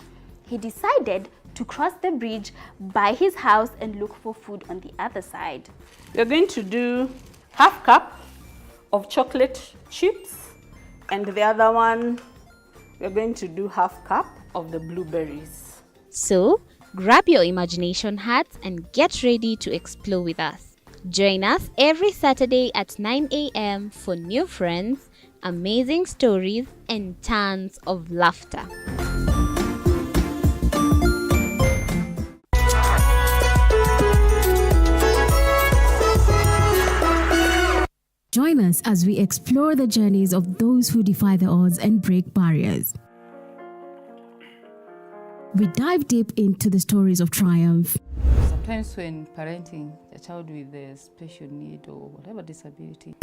He decided to cross the bridge by his house and look for food on the other side. We're going to do half cup of chocolate chips, and the other one, we're going to do half cup of the blueberries. So, grab your imagination hats and get ready to explore with us. Join us every Saturday at 9 a.m. for new friends, amazing stories, and tons of laughter. Join us as we explore the journeys of those who defy the odds and break barriers. We dive deep into the stories of triumph. Sometimes when parenting a child with a special need or whatever disability.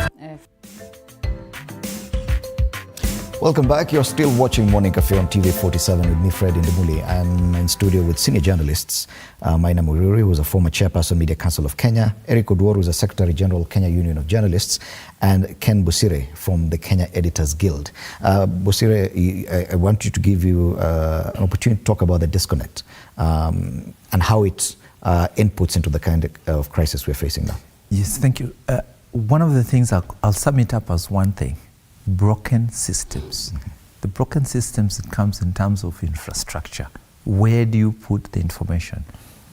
Welcome back. You're still watching Morning Cafe on TV 47 with me, Fred Indimuli. I'm in studio with senior journalists, Maina Mururi, who's a former chairperson, Media Council of Kenya, Eric Oduor, who's a Secretary General, Kenya Union of Journalists, and Ken Busire from the Kenya Editors Guild. Busire, I want you to give you an opportunity to talk about the disconnect and how it inputs into the kind of crisis we're facing now. Yes, thank you. One of the things I'll sum it up as one thing. Broken systems. The broken systems, it comes in terms of infrastructure. Where do you put the information?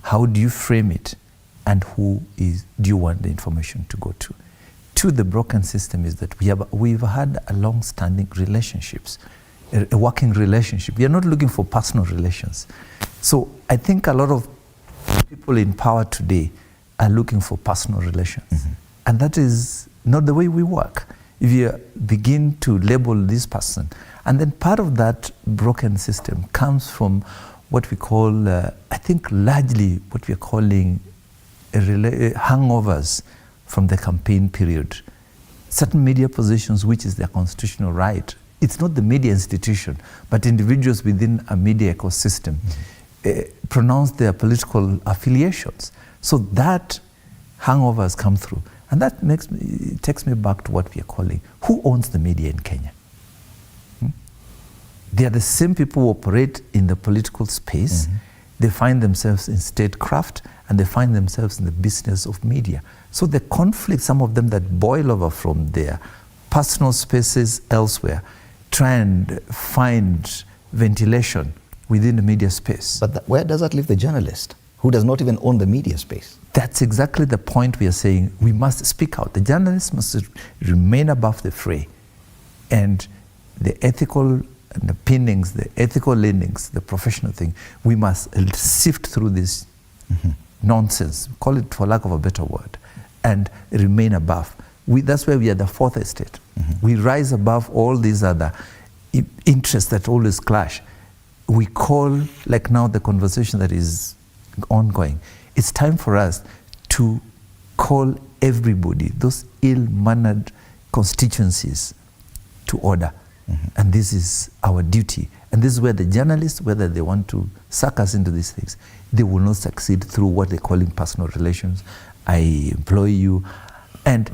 How do you frame it? And do you want the information to go to? To the broken system is that we've had a long-standing relationships, a working relationship. We are not looking for personal relations. So I think a lot of people in power today are looking for personal relations. And that is not the way we work. If you begin to label this person, and then part of that broken system comes from what we call, I think largely what we're calling hangovers from the campaign period. Certain media positions, which is their constitutional right. It's not the media institution, but individuals within a media ecosystem pronounce their political affiliations. So that hangovers come through. And that takes me back to what we are calling, who owns the media in Kenya? They are the same people who operate in the political space. They find themselves in statecraft, and they find themselves in the business of media. So the conflict, some of them that boil over from their personal spaces elsewhere, try and find ventilation within the media space. But where does that leave the journalist, who does not even own the media space? That's exactly the point we are saying. We must speak out. The journalists must remain above the fray. And the ethical underpinnings, the ethical leanings, the professional thing, we must sift through this nonsense, call it for lack of a better word, and remain above. That's where we are the fourth estate. We rise above all these other interests that always clash. We call, like now the conversation that is ongoing, it's time for us to call everybody, those ill-mannered constituencies, to order. And this is our duty. And this is where the journalists, whether they want to suck us into these things, they will not succeed through what they call in personal relations. I employ you. And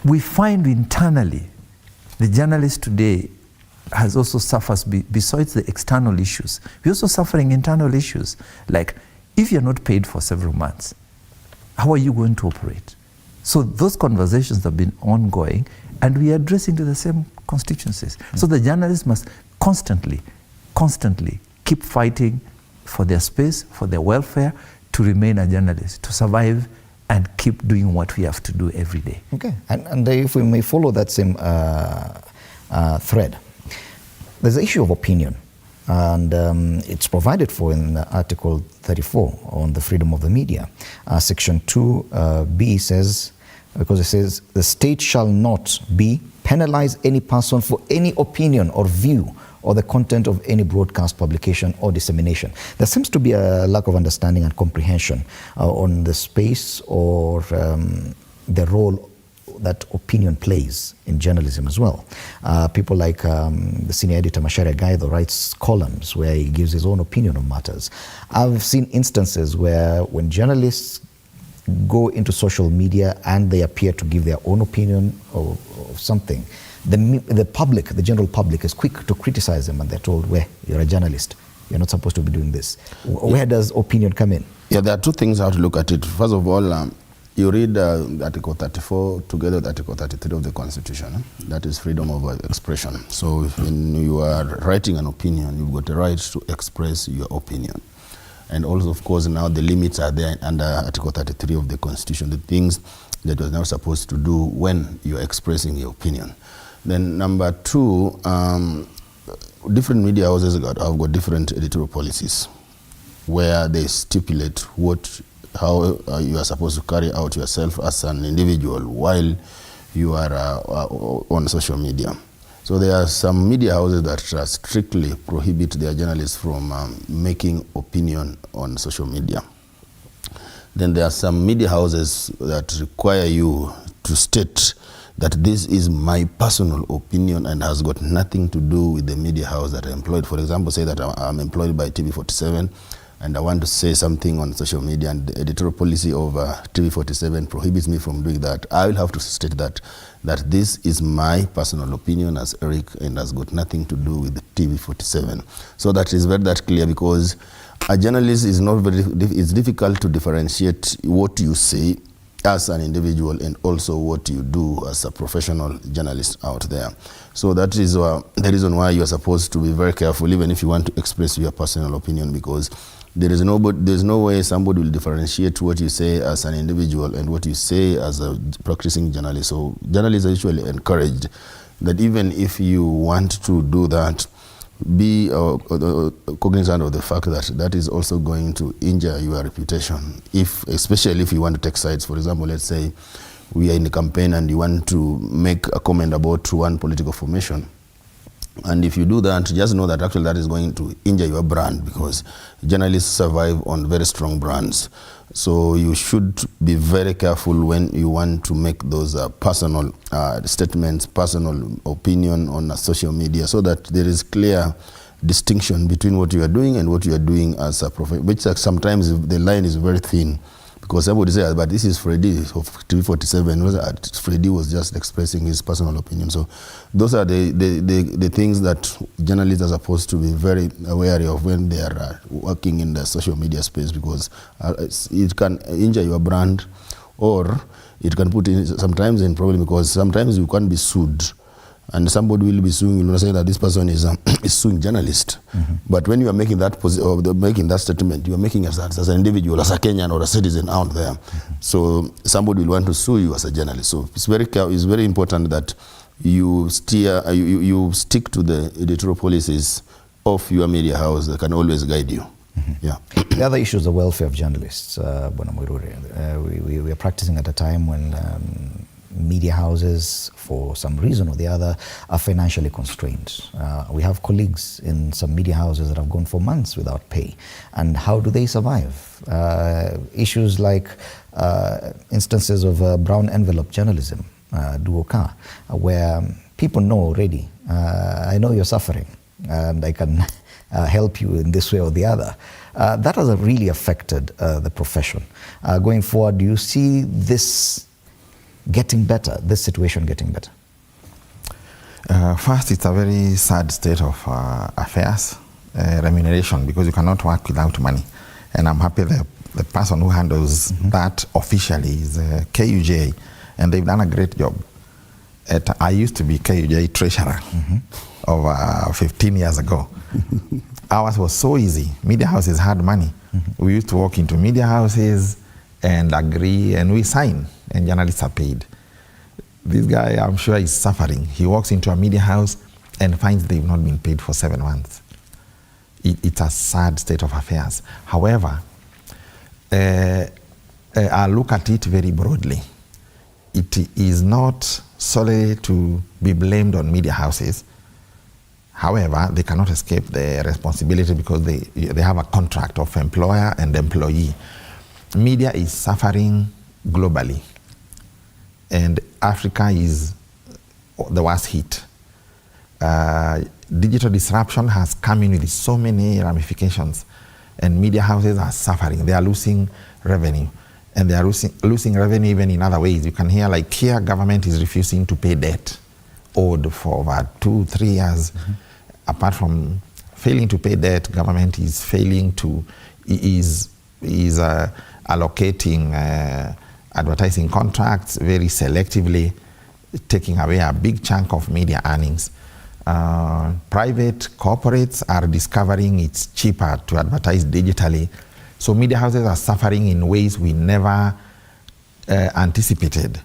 we find internally, the journalist today has also suffers, besides the external issues, we're also suffering internal issues. Like, if you're not paid for several months, how are you going to operate? So those conversations have been ongoing, and we are addressing to the same constituencies. So the journalists must constantly keep fighting for their space, for their welfare, to remain a journalist, to survive and keep doing what we have to do every day. Okay, and if we may follow that same thread, there's the issue of opinion, and it's provided for in Article 34 on the freedom of the media. Section 2B says, because it says, the state shall not be penalize any person for any opinion or view or the content of any broadcast, publication or dissemination. There seems to be a lack of understanding and comprehension on the space or the role that opinion plays in journalism as well. People like the senior editor Macharia Gaitho writes columns where he gives his own opinion on matters. I've seen instances where when journalists go into social media and they appear to give their own opinion of something, the public, the general public, is quick to criticize them, and they're told, well, you're a journalist, you're not supposed to be doing this. Where does opinion come in? Yeah, there are two things how to look at it. First of all, you read Article 34 together with Article 33 of the Constitution. That is freedom of expression. So when you are writing an opinion, you've got the right to express your opinion. And also, of course, now the limits are there under Article 33 of the Constitution, the things that you're now supposed to do when you're expressing your opinion. Then number two, different media houses have got different editorial policies where they stipulate how you are supposed to carry out yourself as an individual while you are on social media. So there are some media houses that strictly prohibit their journalists from making opinion on social media. Then there are some media houses that require you to state that this is my personal opinion and has got nothing to do with the media house that I'm employed. For example, say that I'm employed by TV47 and I want to say something on social media, and the editorial policy of TV47 prohibits me from doing that. I will have to state that this is my personal opinion as Eric and has got nothing to do with TV47. So that is that clear, because a journalist is not it's difficult to differentiate what you say as an individual and also what you do as a professional journalist out there. So that is the reason why you are supposed to be very careful, even if you want to express your personal opinion, because there's no way somebody will differentiate what you say as an individual and what you say as a practicing journalist. So journalists are usually encouraged that even if you want to do that, be cognizant of the fact that that is also going to injure your reputation, especially if you want to take sides. For example, let's say we are in a campaign and you want to make a comment about one political formation. And if you do that, just know that actually that is going to injure your brand, because journalists survive on very strong brands. So you should be very careful when you want to make those personal statements, personal opinion on social media, so that there is clear distinction between what you are doing and what you are doing as a professional, which sometimes the line is very thin. Because somebody says, but this is Freddie of TV47. Freddie was just expressing his personal opinion. So those are the things that journalists are supposed to be very wary of when they are working in the social media space, because it can injure your brand, or it can put in sometimes in problem, because sometimes you can be sued and somebody will be suing, you know, saying that this person is suing journalist. But when you are making that making that statement, you are making as an individual, as a Kenyan or a citizen out there. So somebody will want to sue you as a journalist. So it's very important that you steer, you stick to the editorial policies of your media house that can always guide you. Yeah. The other issue is the welfare of journalists, Bwana Mwiruri. We are practicing at a time when media houses, for some reason or the other, are financially constrained. We have colleagues in some media houses that have gone for months without pay. And how do they survive? Issues like instances of brown envelope journalism do occur, where people know already, I know you're suffering, and I can help you in this way or the other. That has really affected the profession. Going forward, do you see this getting better, this situation getting better? First, it's a very sad state of affairs, remuneration, because you cannot work without money. And I'm happy the person who handles that officially is KUJ, and they've done a great job. I used to be KUJ treasurer over 15 years ago. Ours was so easy. Media houses had money. We used to walk into media houses and agree, and we sign, and journalists are paid. This guy, I'm sure, is suffering. He walks into a media house and finds they've not been paid for 7 months. It's a sad state of affairs. However, I look at it very broadly. It is not solely to be blamed on media houses. However, they cannot escape the responsibility because they have a contract of employer and employee. Media is suffering globally, and Africa is the worst hit. Digital disruption has come in with so many ramifications, and media houses are suffering. They are losing revenue, and they are losing revenue even in other ways. You can hear, like here, government is refusing to pay debt owed for over 2-3 years. Apart from failing to pay debt, government is failing to allocating advertising contracts very selectively, taking away a big chunk of media earnings. Private corporates are discovering it's cheaper to advertise digitally. So media houses are suffering in ways we never anticipated.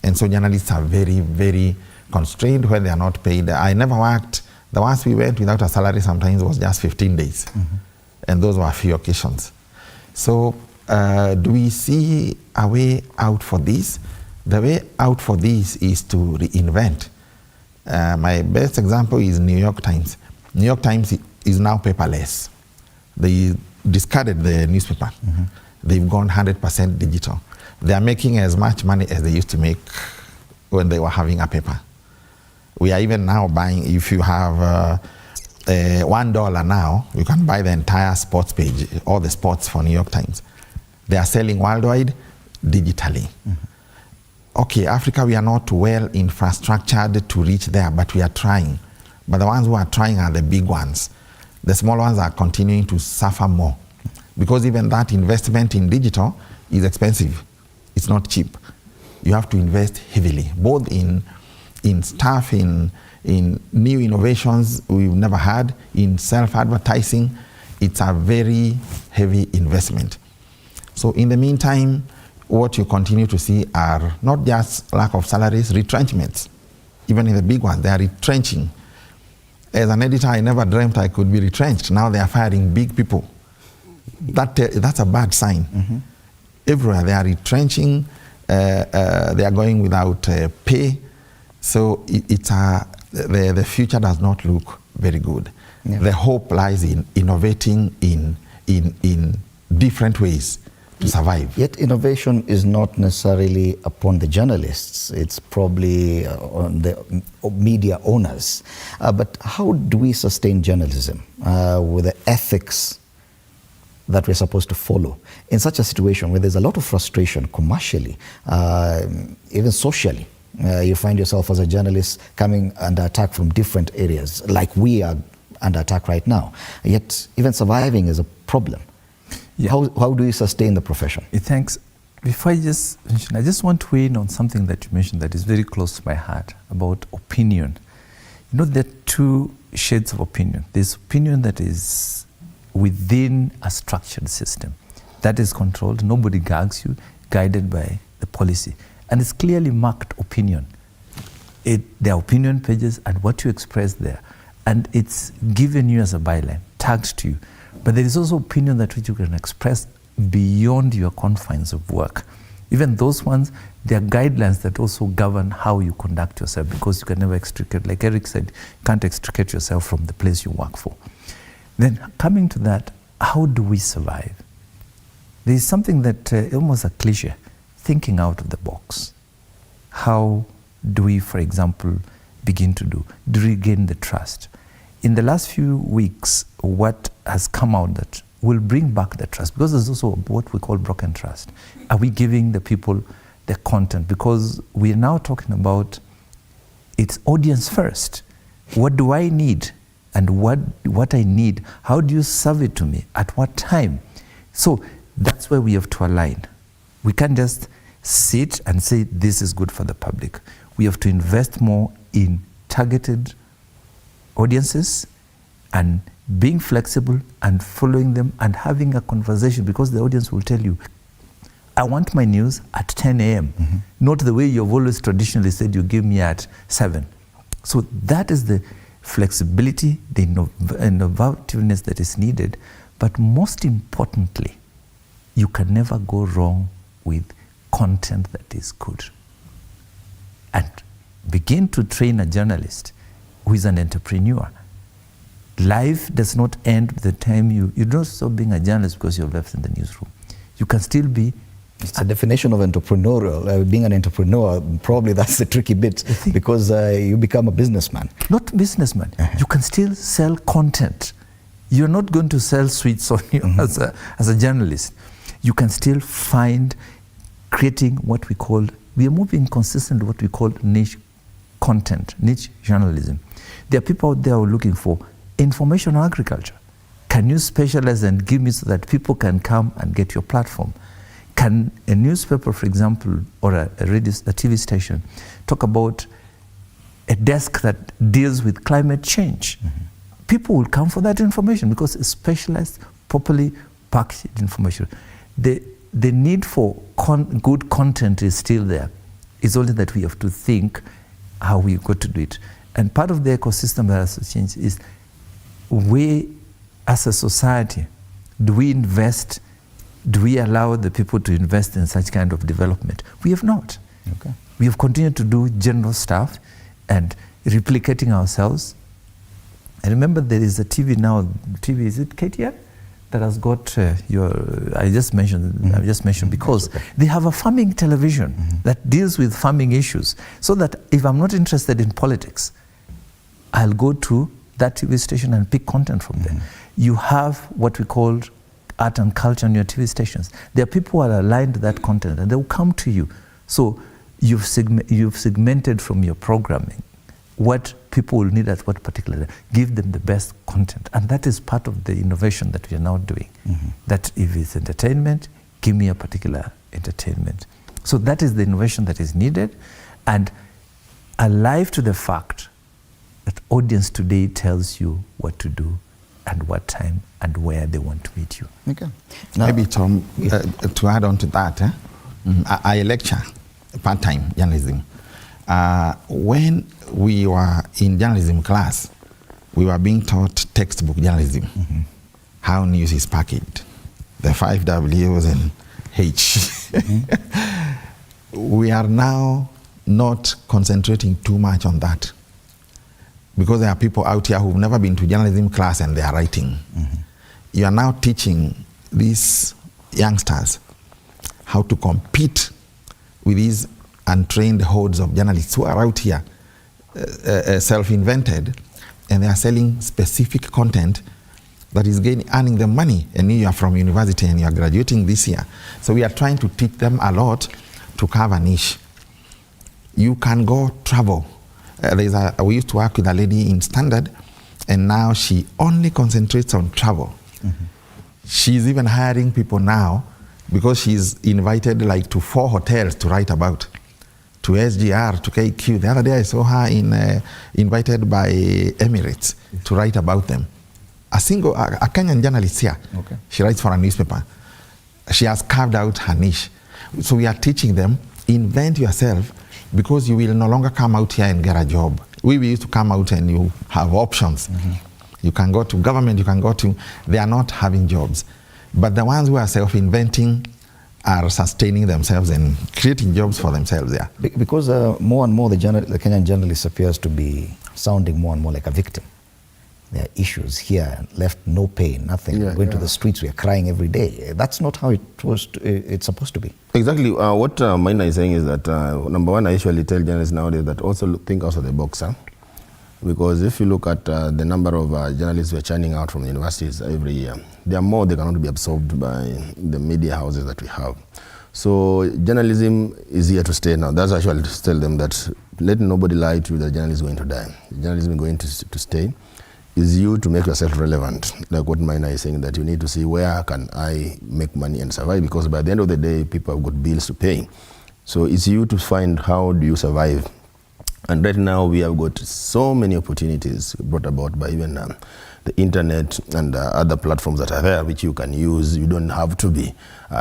And so journalists are very, very constrained when they are not paid. I never worked. The ones we went without a salary sometimes was just 15 days. And those were a few occasions. So do we see a way out for this? The way out for this is to reinvent. My best example is New York Times. New York Times is now paperless. They discarded the newspaper. They've gone 100% digital. They are making as much money as they used to make when they were having a paper. We are even now buying, if you have $1 now, you can buy the entire sports page, all the sports for New York Times. They are selling worldwide digitally. Okay, Africa, we are not well infrastructured to reach there, but we are trying. But the ones who are trying are the big ones. The small ones are continuing to suffer more, because even that investment in digital is expensive. It's not cheap. You have to invest heavily, both in staff, in new innovations we've never had, in self-advertising. It's a very heavy investment. So in the meantime, what you continue to see are not just lack of salaries, retrenchments. Even in the big ones, they are retrenching. As an editor, I never dreamt I could be retrenched. Now they are firing big people. That's a bad sign. Everywhere they are retrenching, they are going without pay. So the future does not look very good. Yeah. The hope lies in innovating in different ways to survive. Yet innovation is not necessarily upon the journalists. It's probably on the media owners. But how do we sustain journalism with the ethics that we're supposed to follow in such a situation where there's a lot of frustration commercially, even socially? You find yourself as a journalist coming under attack from different areas, like we are under attack right now. Yet even surviving is a problem. Yeah. How do you sustain the profession? Thanks. Before I just mention, I just want to weigh in on something that you mentioned that is very close to my heart about opinion. You know, there are two shades of opinion. There's opinion that is within a structured system. That is controlled, nobody gags you, guided by the policy. And it's clearly marked opinion. There are opinion pages and what you express there. And it's given you as a byline, tagged to you. But there is also opinion that which you can express beyond your confines of work. Even those ones, there are guidelines that also govern how you conduct yourself, because you can never extricate, like Eric said, you can't extricate yourself from the place you work for. Then coming to that, how do we survive? There is something that almost a cliche, thinking out of the box. How do we, for example, begin to regain the trust? In the last few weeks, what has come out that will bring back the trust, because there's also what we call broken trust. Are we giving the people the content? Because we are now talking about it's audience first. What do I need? And what I need, how do you serve it to me? At what time? So that's where we have to align. We can't just sit and say this is good for the public. We have to invest more in targeted audiences and being flexible and following them and having a conversation, because the audience will tell you, I want my news at 10 a.m., not the way you've always traditionally said you give me at 7. So that is the flexibility, the innovativeness that is needed. But most importantly, you can never go wrong with content that is good. And begin to train a journalist who is an entrepreneur. Life does not end the time you don't stop being a journalist because you've left in the newsroom. You can still be. It's a definition of entrepreneurial. Being an entrepreneur, probably that's the tricky bit, because you become a businessman. Not businessman. You can still sell content. You're not going to sell sweets on you as a journalist. You can still find creating what we call, we are moving consistent to what we call niche content, niche journalism. There are people out there who are looking for information on agriculture. Can you specialize and give me so that people can come and get your platform? Can a newspaper, for example, or a TV station talk about a desk that deals with climate change? People will come for that information because it's specialized, properly packaged information. The need for good content is still there. It's only that we have to think how we got to do it. And part of the ecosystem that has to change is we, as a society, do we invest? Do we allow the people to invest in such kind of development? We have not. Okay. We have continued to do general stuff and replicating ourselves. I remember there is a TV now, is it KTN? That has got I just mentioned because they have a farming television that deals with farming issues. So that if I'm not interested in politics, I'll go to that TV station and pick content from there. You have what we call art and culture on your TV stations. There are people who are aligned to that content and they will come to you. So you've segmented from your programming what people will need at what particular time. Give them the best content. And that is part of the innovation that we are now doing. That if it's entertainment, give me a particular entertainment. So that is the innovation that is needed, and alive to the fact that audience today tells you what to do and what time and where they want to meet you. Okay. Maybe Tom, to add on to that, I lecture part-time journalism. When we were in journalism class, we were being taught textbook journalism, how news is packaged, the 5 W's and H. We are now not concentrating too much on that, because there are people out here who've never been to journalism class and they are writing. You are now teaching these youngsters how to compete with these untrained hordes of journalists who are out here, self-invented, and they are selling specific content that is earning them money. And you are from university and you are graduating this year. So we are trying to teach them a lot to carve a niche. You can go travel. We used to work with a lady in Standard, and now she only concentrates on travel. She's even hiring people now because she's invited like to 4 hotels to write about. to SGR, to KQ. The other day I saw her invited by Emirates to write about them. A Kenyan journalist here. Okay. She writes for a newspaper. She has carved out her niche. So we are teaching them, invent yourself, because you will no longer come out here and get a job. We used to come out and you have options. You can go to government, they are not having jobs. But the ones who are self-inventing are sustaining themselves and creating jobs for themselves, yeah. Because more and more the Kenyan journalist appears to be sounding more and more like a victim. There are issues here, left no pay, nothing. Going to the streets, we are crying every day. That's not how it's supposed to be. Exactly. What Maina is saying is that, number one, I usually tell journalists nowadays that also think out of the box. Because if you look at the number of journalists we're churning out from the universities every year, there are more they cannot be absorbed by the media houses that we have. So journalism is here to stay now. That's why I usually tell them that let nobody lie to you that journalism is going to die. Journalism is going to stay. Is you to make yourself relevant, like what Maina is saying, that you need to see where can I make money and survive, because by the end of the day, people have got bills to pay. So it's you to find how do you survive. And right now we have got so many opportunities brought about by even the internet and other platforms that are there which you can use. You don't have to be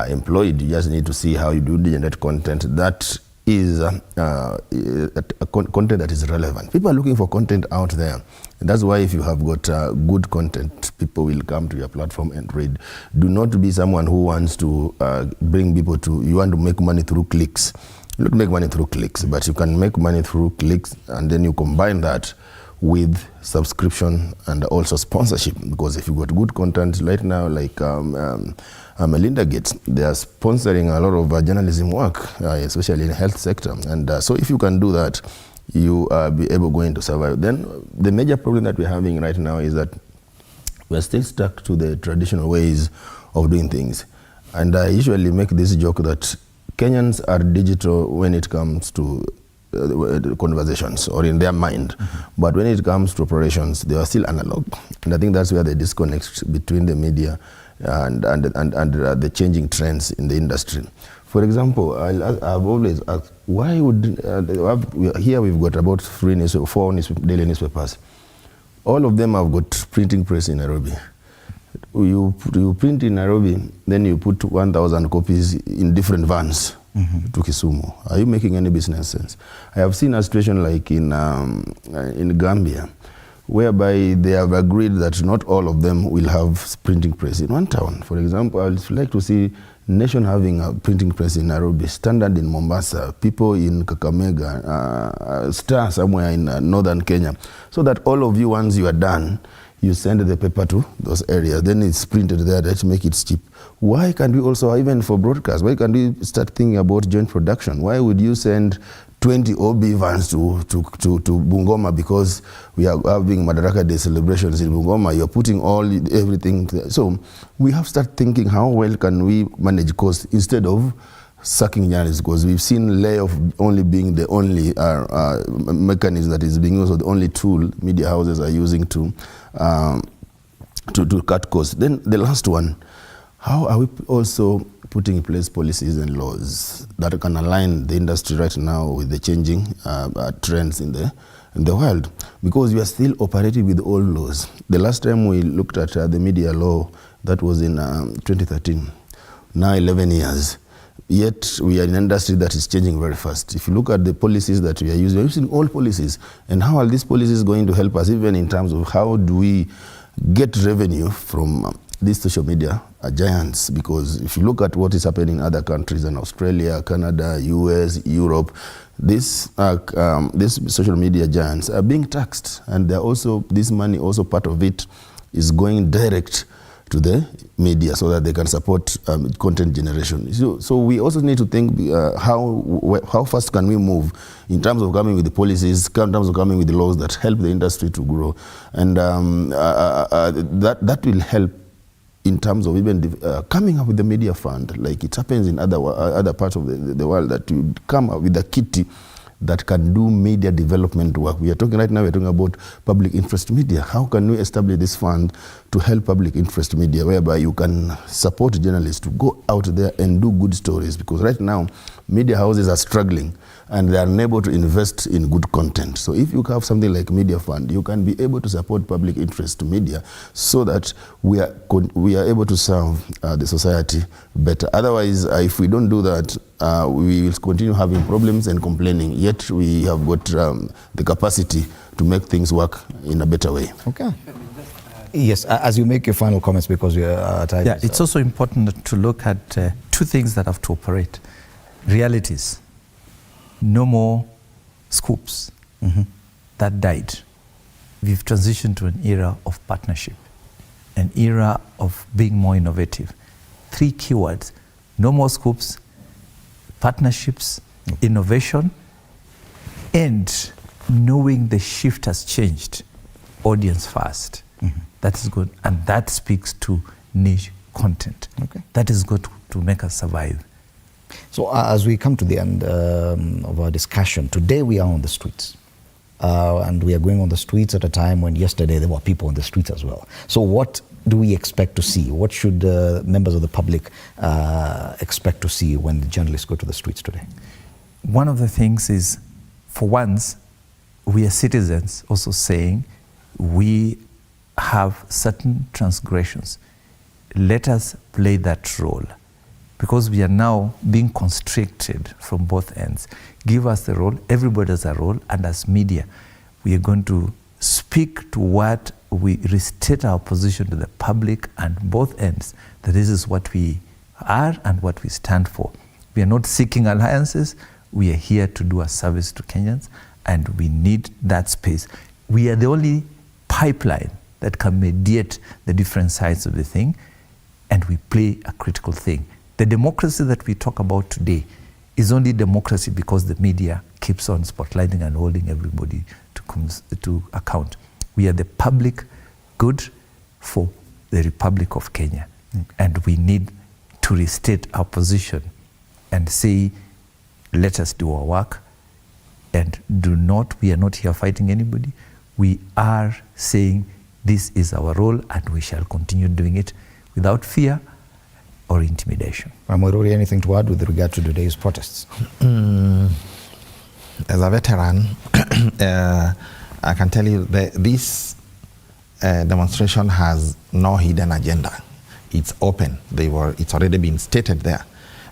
employed. You just need to see how you do generate content that is content that is relevant. People are looking for content out there. And that's why if you have got good content, people will come to your platform and read. Do not be someone who wants to bring people to, you want to make money through clicks. You don't make money through clicks, but you can make money through clicks, and then you combine that with subscription and also sponsorship. Because if you got good content right now, like Melinda Gates, they are sponsoring a lot of journalism work, especially in the health sector. And so if you can do that, you be able going to survive. Then the major problem that we're having right now is that we're still stuck to the traditional ways of doing things. And I usually make this joke that Kenyans are digital when it comes to conversations or in their mind. But when it comes to operations, they are still analog. And I think that's where the disconnect between the media and the changing trends in the industry. For example, I've always asked, why would, here we've got about 4 daily newspapers. All of them have got printing press in Nairobi. You print in Nairobi, then you put 1,000 copies in different vans to Kisumu. Are you making any business sense? I have seen a situation like in Gambia, whereby they have agreed that not all of them will have printing press in one town. For example, I would like to see Nation having a printing press in Nairobi, Standard in Mombasa, people in Kakamega, Star somewhere in northern Kenya, so that all of you, once you are done, you send the paper to those areas, then it's printed there, let's make it cheap. Why can't we also, even for broadcast, why can't we start thinking about joint production? Why would you send 20 OB vans to Bungoma because we are having Madaraka Day celebrations in Bungoma? You're putting everything. So we have to start thinking how well can we manage costs instead of sucking journalists, because we've seen layoff only being the only mechanism that is being used, or the only tool media houses are using to cut costs. Then the last one, how are we also putting in place policies and laws that can align the industry right now with the changing trends in the world? Because we are still operating with old laws. The last time we looked at the media law, that was in 2013. Now 11 years. Yet we are in an industry that is changing very fast. If you look at the policies that we are using old policies. And how are these policies going to help us, even in terms of how do we get revenue from these social media giants? Because if you look at what is happening in other countries, in Australia, Canada, US, Europe, these social media giants are being taxed. And they're also, this money, also part of it is going direct to the media so that they can support content generation. So we also need to think how fast can we move in terms of coming with the policies, in terms of coming with the laws that help the industry to grow. And that will help in terms of even coming up with the media fund, like it happens in other parts of the world, that you come up with a kitty that can do media development work. We're talking about public interest media. How can we establish this fund to help public interest media, whereby you can support journalists to go out there and do good stories? Because right now, media houses are struggling and they are unable to invest in good content. So if you have something like Media Fund, you can be able to support public interest media so that we are able to serve the society better. Otherwise, if we don't do that, we will continue having problems and complaining, yet we have got the capacity to make things work in a better way. Okay. Yes, as you make your final comments, because we are time. Yeah, it's also important to look at two things that have to operate. Realities. No more scoops that died. We've transitioned to an era of partnership, an era of being more innovative. 3 keywords: no more scoops, partnerships, innovation, and knowing the shift has changed. Audience first. That is good, and that speaks to niche content. Okay. That is good to make us survive. So as we come to the end of our discussion, today we are on the streets. And we are going on the streets at a time when yesterday there were people on the streets as well. So what do we expect to see? What should members of the public expect to see when the journalists go to the streets today? One of the things is, for once, we are citizens also saying we have certain transgressions. Let us play that role. Because we are now being constricted from both ends. Give us the role, everybody has a role, and as media, we are going to speak to what we restate our position to the public and both ends, that this is what we are and what we stand for. We are not seeking alliances, we are here to do a service to Kenyans, and we need that space. We are the only pipeline that can mediate the different sides of the thing, and we play a critical thing. The democracy that we talk about today is only democracy because the media keeps on spotlighting and holding everybody to account. We are the public good for the Republic of Kenya. And we need to restate our position and say, let us do our work, and we are not here fighting anybody. We are saying this is our role and we shall continue doing it without fear or intimidation. Amorori, anything to add with regard to today's protests? As a veteran, I can tell you that this demonstration has no hidden agenda. It's open. It's already been stated there.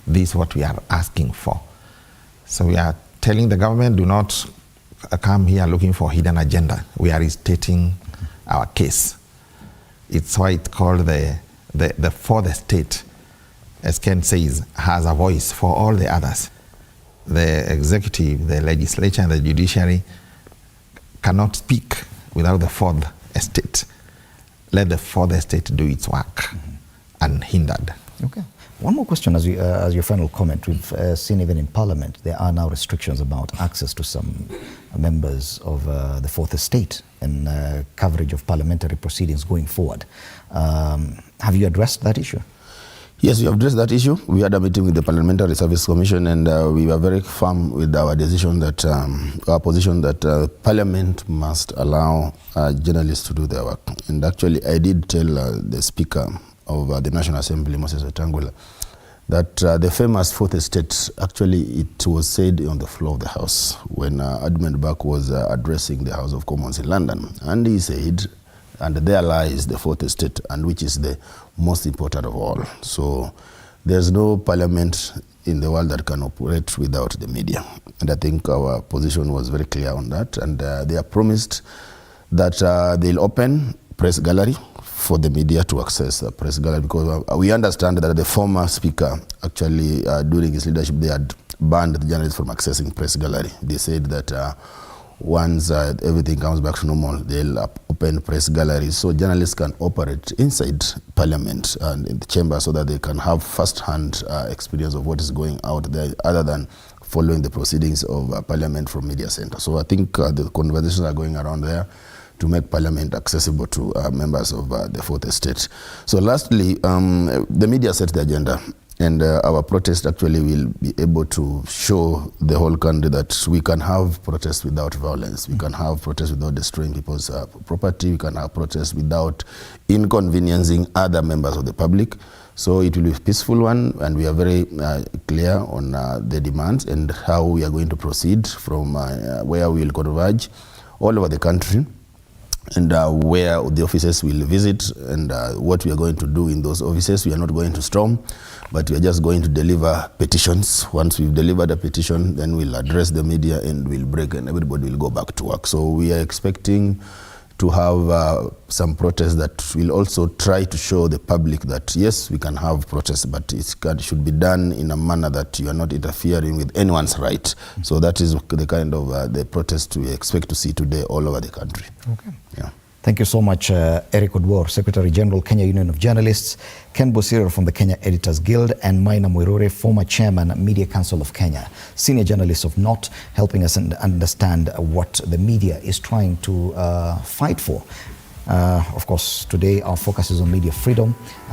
This is what we are asking for. So we are telling the government, do not come here looking for hidden agenda. We are stating our case. It's why it's called the fourth estate, as Ken says, has a voice for all the others. The executive, the legislature, and the judiciary cannot speak without the fourth estate. Let the fourth estate do its work unhindered. Okay. One more question as your final comment. We've seen even in Parliament, there are now restrictions about access to some members of the fourth estate and coverage of parliamentary proceedings going forward. Have you addressed that issue? Yes, we have addressed that issue. We had a meeting with the Parliamentary Service Commission, and we were very firm with our decision that our position that Parliament must allow journalists to do their work. And actually, I did tell the Speaker of the National Assembly, Moses Wetangula, that the famous fourth estate, actually, it was said on the floor of the House when Edmund Burke was addressing the House of Commons in London, and he said, and there lies the fourth estate, and which is the most important of all. So there's no parliament in the world that can operate without the media. And I think our position was very clear on that. And they have promised that they'll open press gallery for the media to access the press gallery, because we understand that the former speaker actually during his leadership, they had banned the journalists from accessing press gallery. They said that once everything comes back to normal, they'll open press galleries so journalists can operate inside Parliament and in the chamber so that they can have first-hand experience of what is going out there other than following the proceedings of Parliament from Media Center. So I think the conversations are going around there to make Parliament accessible to members of the fourth estate. So lastly, the media set the agenda. And our protest actually will be able to show the whole country that we can have protests without violence. We can have protests without destroying people's property. We can have protests without inconveniencing other members of the public. So it will be a peaceful one, and we are very clear on the demands and how we are going to proceed from where we will converge all over the country, and where the offices will visit, and what we are going to do in those offices. We are not going to storm, but we are just going to deliver petitions. Once we've delivered a petition, then we'll address the media and we'll break, and everybody will go back to work. So we are expecting to have some protests that will also try to show the public that yes, we can have protests, but it should be done in a manner that you are not interfering with anyone's right. So that is the kind of the protest we expect to see today all over the country. Okay. Yeah. Thank you so much, Eric Odwor, Secretary General, Kenya Union of Journalists, Ken Bosiro from the Kenya Editors Guild, and Maina Mwirure, former Chairman, Media Council of Kenya, senior journalist of NOT, helping us understand what the media is trying to fight for. Of course, today our focus is on media freedom.